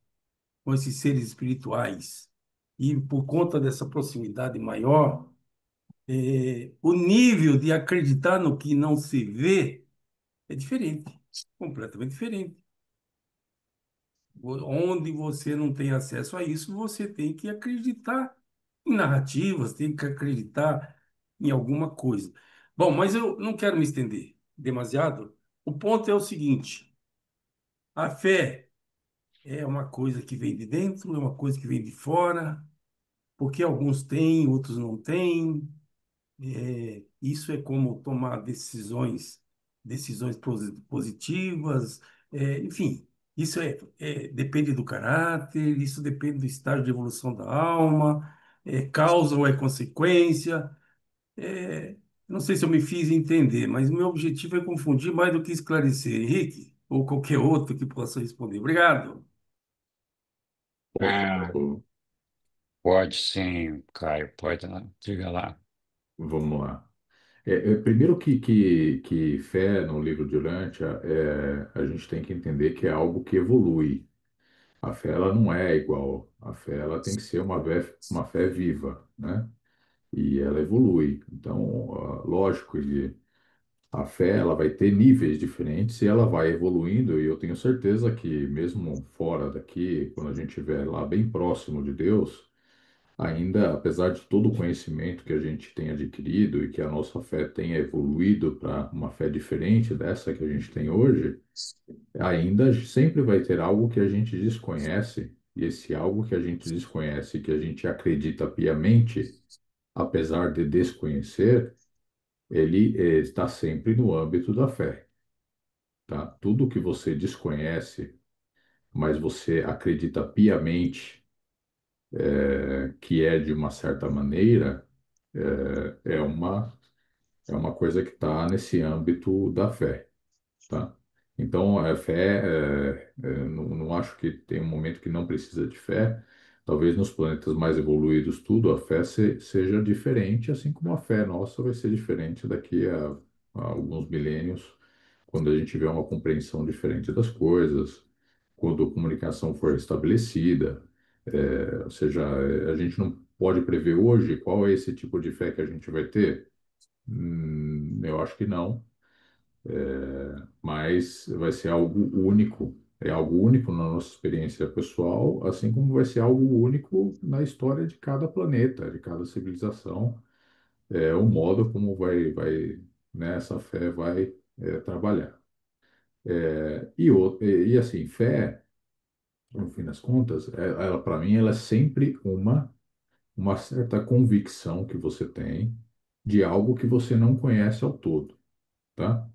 Speaker 3: com esses seres espirituais. E por conta dessa proximidade maior, o nível de acreditar no que não se vê é diferente, completamente diferente. Onde você não tem acesso a isso, você tem que acreditar em narrativas, tem que acreditar em alguma coisa. Bom, mas eu não quero me estender demasiado. O ponto é o seguinte: a fé é uma coisa que vem de dentro, é uma coisa que vem de fora, porque alguns têm, outros não têm. Isso é como tomar decisões positivas, enfim, depende do caráter, isso depende do estágio de evolução da alma, causa ou é consequência. É, não sei se eu me fiz entender, mas o meu objetivo é confundir mais do que esclarecer. Henrique, ou qualquer outro que possa responder. Obrigado.
Speaker 4: Ah,
Speaker 6: Ô,
Speaker 4: pode sim, Caio, pode, diga lá.
Speaker 6: vamos lá. Primeiro que fé no livro de Urântia, a gente tem que entender que é algo que evolui. A fé ela não é igual. A fé ela tem que ser uma fé viva, né? E ela evolui. Então, lógico que a fé ela vai ter níveis diferentes e ela vai evoluindo. E eu tenho certeza que mesmo fora daqui, quando a gente estiver lá bem próximo de Deus, ainda, apesar de todo o conhecimento que a gente tem adquirido e que a nossa fé tenha evoluído para uma fé diferente dessa que a gente tem hoje, ainda sempre vai ter algo que a gente desconhece, e esse algo que a gente desconhece, que a gente acredita piamente, apesar de desconhecer, ele está sempre no âmbito da fé, tá? Tudo que você desconhece, mas você acredita piamente, que é de uma certa maneira, é uma coisa que está nesse âmbito da fé, tá? Então, a fé, não acho que tem um momento que não precisa de fé. Talvez nos planetas mais evoluídos, tudo, a fé seja diferente, assim como a fé nossa vai ser diferente daqui a alguns milênios, quando a gente tiver uma compreensão diferente das coisas, quando a comunicação for estabelecida. Ou seja, a gente não pode prever hoje qual é esse tipo de fé que a gente vai ter. Eu acho que não, mas vai ser algo único. É algo único na nossa experiência pessoal, assim como vai ser algo único na história de cada planeta, de cada civilização. É o modo como né, essa fé vai trabalhar. E assim, fé, no fim das contas, ela para mim, ela é sempre uma certa convicção que você tem de algo que você não conhece ao todo, tá?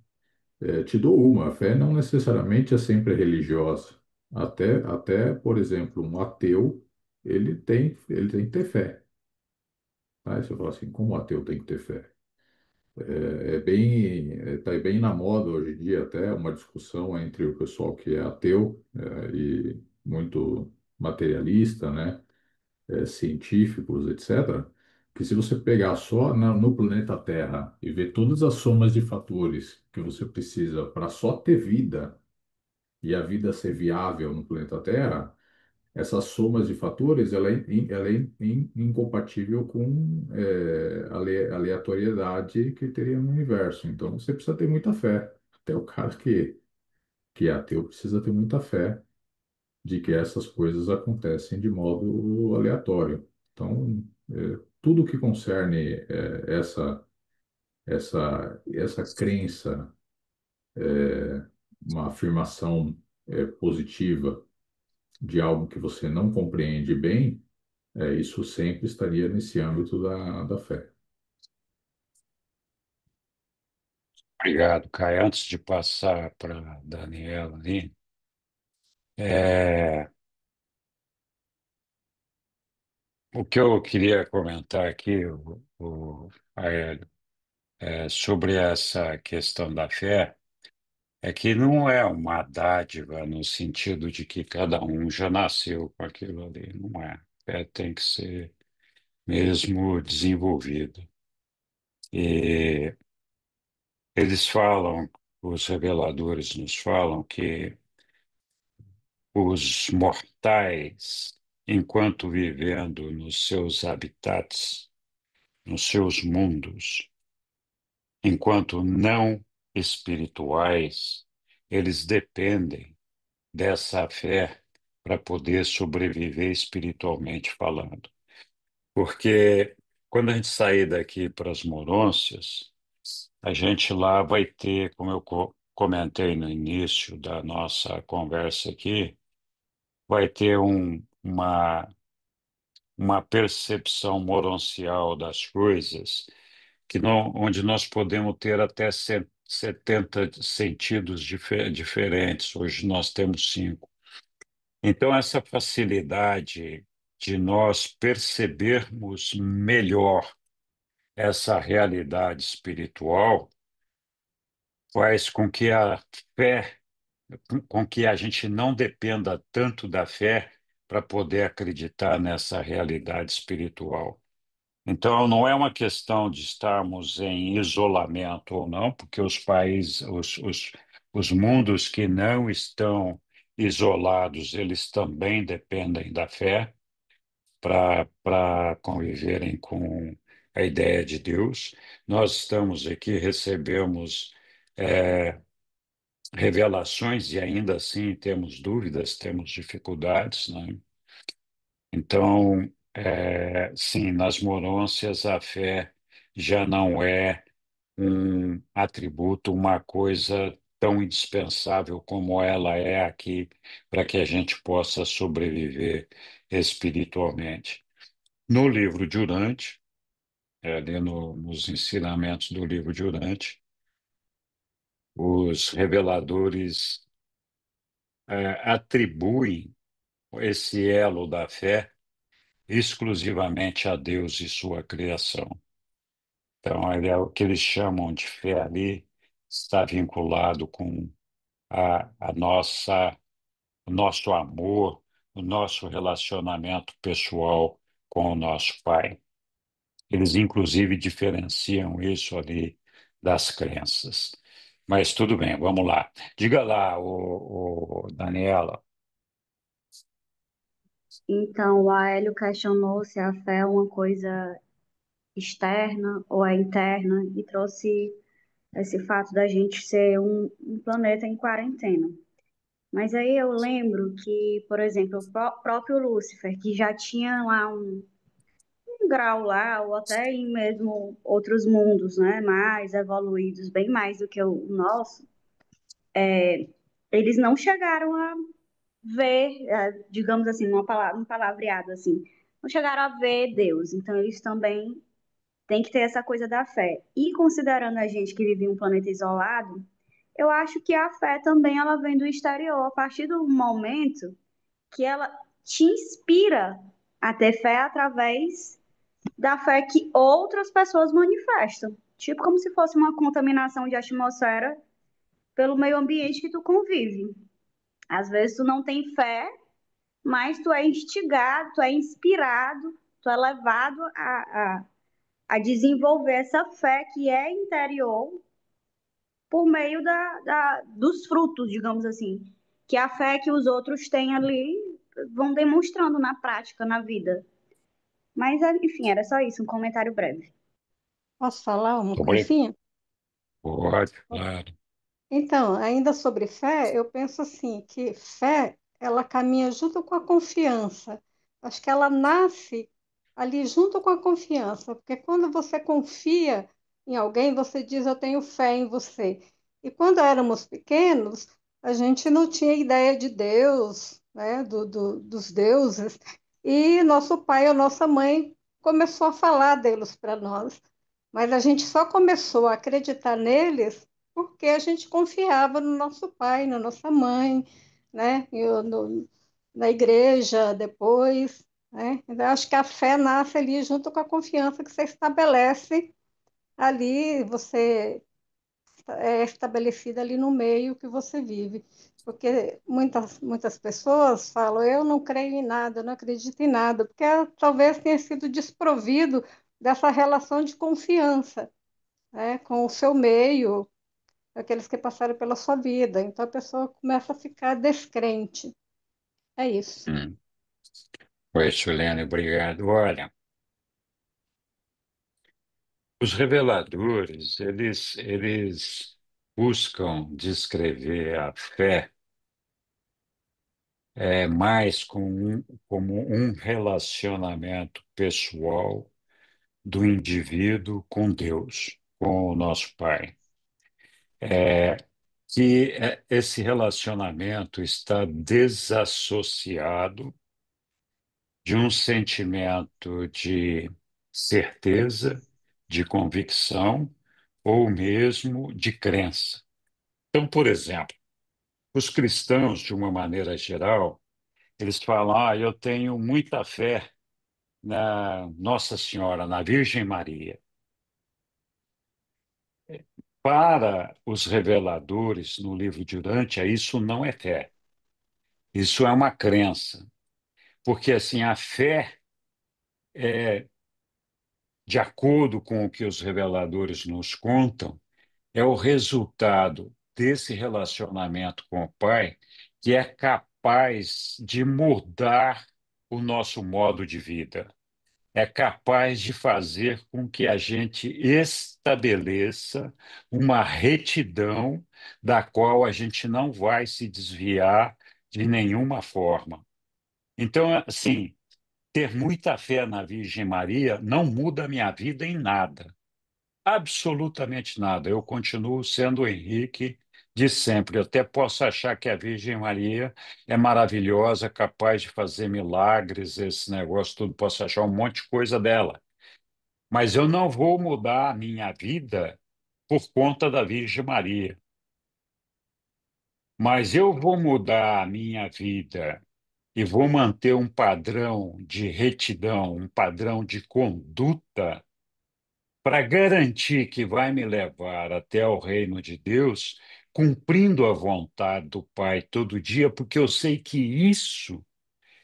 Speaker 6: Te dou uma, a fé não necessariamente é sempre religiosa. Até, por exemplo, um ateu, ele tem que ter fé. Tá? Aí você fala assim, como o ateu tem que ter fé? Tá bem na moda hoje em dia até uma discussão entre o pessoal que é ateu, e muito materialista, né? Científicos, etc., que se você pegar só no planeta Terra e ver todas as somas de fatores que você precisa para só ter vida e a vida ser viável no planeta Terra, essas somas de fatores ela é incompatível com aleatoriedade que teria no universo. Então você precisa ter muita fé. Até o cara que é ateu precisa ter muita fé de que essas coisas acontecem de modo aleatório. Então, tudo que concerne essa crença, uma afirmação positiva de algo que você não compreende bem, isso sempre estaria nesse âmbito da fé.
Speaker 4: Obrigado, Caio. Antes de passar para a Daniela ali, é, o que eu queria comentar aqui, Aélio, sobre essa questão da fé, é que não é uma dádiva no sentido de que cada um já nasceu com aquilo ali, não é. Fé tem que ser mesmo desenvolvida. E eles falam, os reveladores nos falam que os mortais, enquanto vivendo nos seus habitats, nos seus mundos, enquanto não espirituais, eles dependem dessa fé para poder sobreviver espiritualmente falando. Porque quando a gente sair daqui para as Morôncias, a gente lá vai ter, como eu comentei no início da nossa conversa aqui, vai ter uma percepção moroncial das coisas, onde nós podemos ter até 70 sentidos diferentes. Hoje nós temos 5. Então, essa facilidade de nós percebermos melhor essa realidade espiritual faz com que a fé, com que a gente não dependa tanto da fé para poder acreditar nessa realidade espiritual. Então, não é uma questão de estarmos em isolamento ou não, porque os países, os mundos que não estão isolados, eles também dependem da fé para conviverem com a ideia de Deus. Nós estamos aqui, recebemos é, revelações e ainda assim temos dúvidas, temos dificuldades, né? Então, sim, nas Morôncias a fé já não é um atributo, uma coisa tão indispensável como ela é aqui para que a gente possa sobreviver espiritualmente. No livro de Urante, ali nos ensinamentos do livro de Urante, os reveladores atribuem esse elo da fé exclusivamente a Deus e sua criação. Então, ele é o que eles chamam de fé ali, está vinculado com a nossa, o nosso amor, o nosso relacionamento pessoal com o nosso Pai. Eles, inclusive, diferenciam isso ali das crenças. Mas tudo bem, vamos lá. Diga lá, Daniela.
Speaker 5: Então, o Aélio questionou se a fé é uma coisa externa ou é interna e trouxe esse fato da gente ser um planeta em quarentena. Mas aí eu lembro que, por exemplo, o próprio Lúcifer, que já tinha lá um grau lá, ou até em mesmo outros mundos, né, mais evoluídos, bem mais do que o nosso, eles não chegaram a ver, digamos assim, um palavreado assim, não chegaram a ver Deus. Então eles também têm que ter essa coisa da fé. E considerando a gente que vive em um planeta isolado, eu acho que a fé também ela vem do exterior, a partir do momento que ela te inspira a ter fé através da fé que outras pessoas manifestam. Tipo como se fosse uma contaminação de atmosfera pelo meio ambiente que tu convive. Às vezes tu não tem fé, mas tu é instigado, tu é inspirado, tu é levado a desenvolver essa fé que é interior por meio dos frutos, digamos assim, que a fé que os outros têm ali vão demonstrando na prática, na vida. Mas, enfim, era só isso, um comentário breve.
Speaker 7: Posso falar uma
Speaker 4: Sobre-
Speaker 7: coisinha?
Speaker 4: Pode, claro.
Speaker 7: Então, ainda sobre fé, eu penso assim, que fé, ela caminha junto com a confiança. Acho que ela nasce ali junto com a confiança, porque quando você confia em alguém, você diz, eu tenho fé em você. E quando éramos pequenos, a gente não tinha ideia de Deus, né, dos deuses, e nosso pai ou nossa mãe começou a falar deles para nós. Mas a gente só começou a acreditar neles porque a gente confiava no nosso pai, na nossa mãe, né? Na igreja depois, né? Então, eu acho que a fé nasce ali junto com a confiança que você estabelece ali, você é estabelecida ali no meio que você vive. Porque muitas pessoas falam, eu não creio em nada, eu não acredito em nada, porque talvez tenha sido desprovido dessa relação de confiança, né, com o seu meio, aqueles que passaram pela sua vida. Então a pessoa começa a ficar descrente. É isso.
Speaker 4: Oi, Suelene, obrigado. Olha, os reveladores, eles buscam descrever a fé mais como um relacionamento pessoal do indivíduo com Deus, com o nosso Pai. Que esse relacionamento está desassociado de um sentimento de certeza, de convicção ou mesmo de crença. Então, por exemplo, os cristãos, de uma maneira geral, eles falam: eu tenho muita fé na Nossa Senhora, na Virgem Maria. Para os reveladores no livro de Urântia, isso não é fé, isso é uma crença. Porque assim, a fé é, de acordo com o que os reveladores nos contam, é o resultado desse relacionamento com o Pai que é capaz de mudar o nosso modo de vida. É capaz de fazer com que a gente estabeleça uma retidão da qual a gente não vai se desviar de nenhuma forma. Então, assim, ter muita fé na Virgem Maria não muda a minha vida em nada, absolutamente nada. Eu continuo sendo o Henrique de sempre. Eu até posso achar que a Virgem Maria é maravilhosa, capaz de fazer milagres, esse negócio tudo, posso achar um monte de coisa dela. Mas eu não vou mudar a minha vida por conta da Virgem Maria. Mas eu vou mudar a minha vida e vou manter um padrão de retidão, um padrão de conduta, para garantir que vai me levar até o reino de Deus, cumprindo a vontade do Pai todo dia, porque eu sei que isso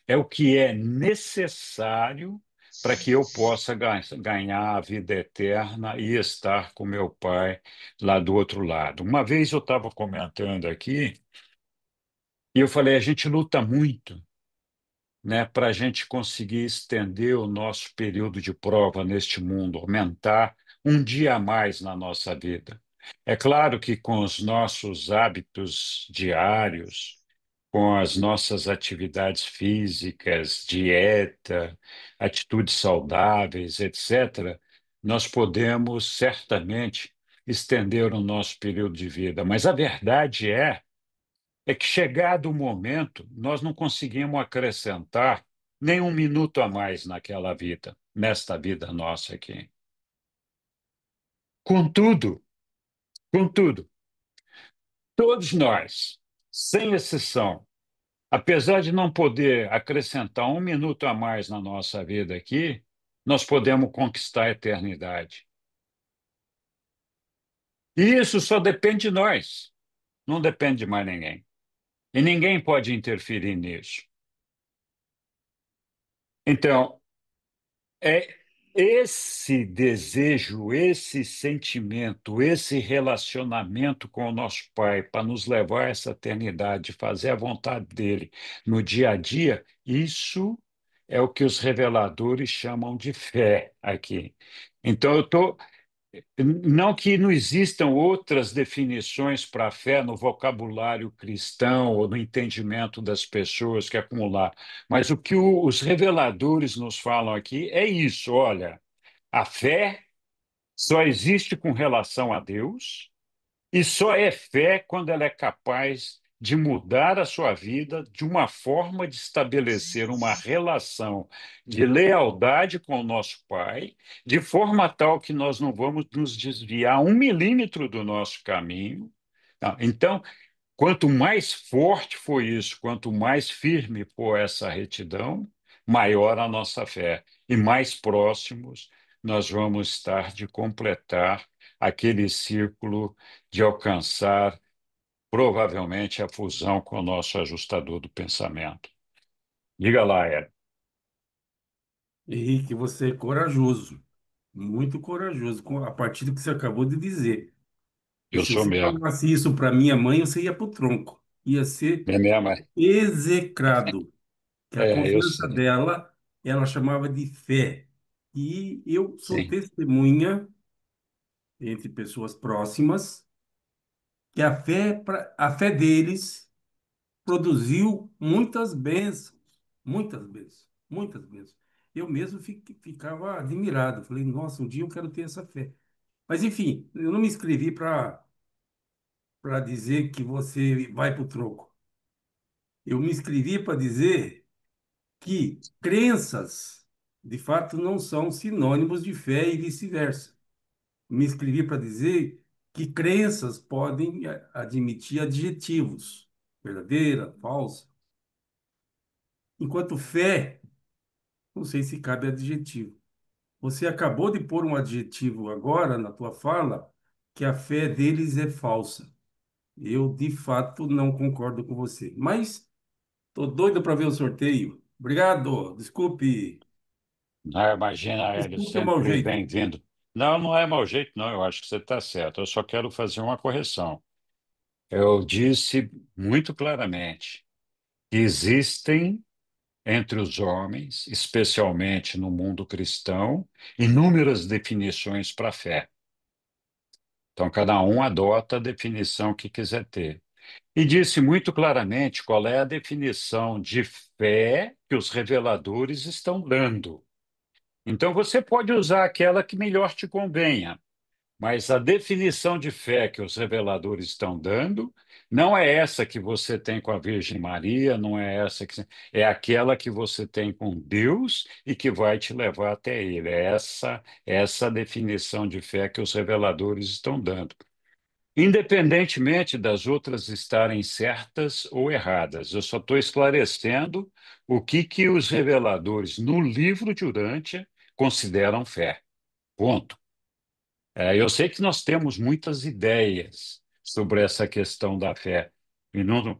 Speaker 4: é o que é necessário para que eu possa ganhar a vida eterna e estar com meu Pai lá do outro lado. Uma vez eu estava comentando aqui e eu falei: a gente luta muito, né, para a gente conseguir estender o nosso período de prova neste mundo, aumentar um dia a mais na nossa vida. É claro que com os nossos hábitos diários, com as nossas atividades físicas, dieta, atitudes saudáveis, etc., nós podemos certamente estender o nosso período de vida. Mas a verdade é que, chegado o momento, nós não conseguimos acrescentar nem um minuto a mais naquela vida, nesta vida nossa aqui. Contudo, contudo, todos nós, sem exceção, apesar de não poder acrescentar um minuto a mais na nossa vida aqui, nós podemos conquistar a eternidade. E isso só depende de nós, não depende de mais ninguém. E ninguém pode interferir nisso. Então, é esse desejo, esse sentimento, esse relacionamento com o nosso Pai para nos levar a essa eternidade, fazer a vontade dele no dia a dia, isso é o que os reveladores chamam de fé aqui. Então, eu estou. Não que não existam outras definições para a fé no vocabulário cristão ou no entendimento das pessoas que acumular, mas o que os reveladores nos falam aqui é isso: olha, a fé só existe com relação a Deus e só é fé quando ela é capaz de mudar a sua vida de uma forma de estabelecer uma relação de lealdade com o nosso Pai, de forma tal que nós não vamos nos desviar 1 milímetro do nosso caminho. Tá? Então, quanto mais forte for isso, quanto mais firme for essa retidão, maior a nossa fé e mais próximos nós vamos estar de completar aquele círculo de alcançar provavelmente a fusão com o nosso ajustador do pensamento. Diga lá, Ed.
Speaker 3: Henrique, você é corajoso, muito corajoso, a partir do que você acabou de dizer. E
Speaker 4: Eu
Speaker 3: se
Speaker 4: sou
Speaker 3: você
Speaker 4: mesmo.
Speaker 3: falasse isso para minha mãe, você ia para o tronco. Ia ser
Speaker 4: É mesmo? É,
Speaker 3: execrado. Que a
Speaker 4: eu
Speaker 3: confiança
Speaker 4: sei.
Speaker 3: dela, ela chamava de fé. E eu sou
Speaker 4: Sim.
Speaker 3: testemunha, entre pessoas próximas, que a fé deles produziu muitas bênçãos, muitas bênçãos, muitas bênçãos. Eu mesmo ficava admirado. Falei, nossa, um dia eu quero ter essa fé. Mas, enfim, eu não me inscrevi para dizer que você vai para o troco. Eu me inscrevi para dizer que crenças, de fato, não são sinônimos de fé e vice-versa. Me inscrevi para dizer que crenças podem admitir adjetivos, verdadeira, falsa, enquanto fé, não sei se cabe adjetivo. Você acabou de pôr um adjetivo agora na tua fala, que a fé deles é falsa. Eu, de fato, não concordo com você. Mas tô doido para ver o sorteio. Obrigado. Desculpe.
Speaker 4: Ah, imagina, Hélio,
Speaker 3: Desculpe o mau
Speaker 4: sempre
Speaker 3: jeito.
Speaker 4: bem-vindo. Não, não é mau jeito, não. Eu acho que você está certo. Eu só quero fazer uma correção. Eu disse muito claramente que existem entre os homens, especialmente no mundo cristão, inúmeras definições para a fé. Então, cada um adota a definição que quiser ter. E disse muito claramente qual é a definição de fé que os reveladores estão dando. Então, você pode usar aquela que melhor te convenha. Mas a definição de fé que os reveladores estão dando não é essa que você tem com a Virgem Maria, não é essa que é aquela que você tem com Deus e que vai te levar até Ele. É essa definição de fé que os reveladores estão dando. Independentemente das outras estarem certas ou erradas, eu só estou esclarecendo o que os reveladores no livro de Urântia consideram fé. Ponto. Eu sei que nós temos muitas ideias sobre essa questão da fé, e não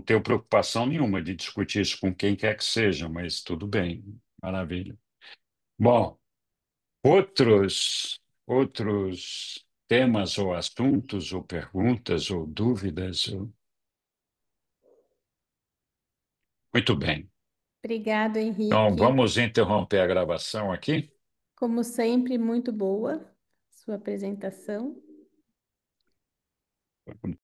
Speaker 4: tenho preocupação nenhuma de discutir isso com quem quer que seja, mas tudo bem, maravilha. Bom, outros temas ou assuntos ou perguntas ou dúvidas? Muito bem.
Speaker 2: Obrigado,
Speaker 4: Então,
Speaker 2: Henrique.
Speaker 4: vamos interromper a gravação aqui.
Speaker 2: Como sempre, muito boa sua apresentação.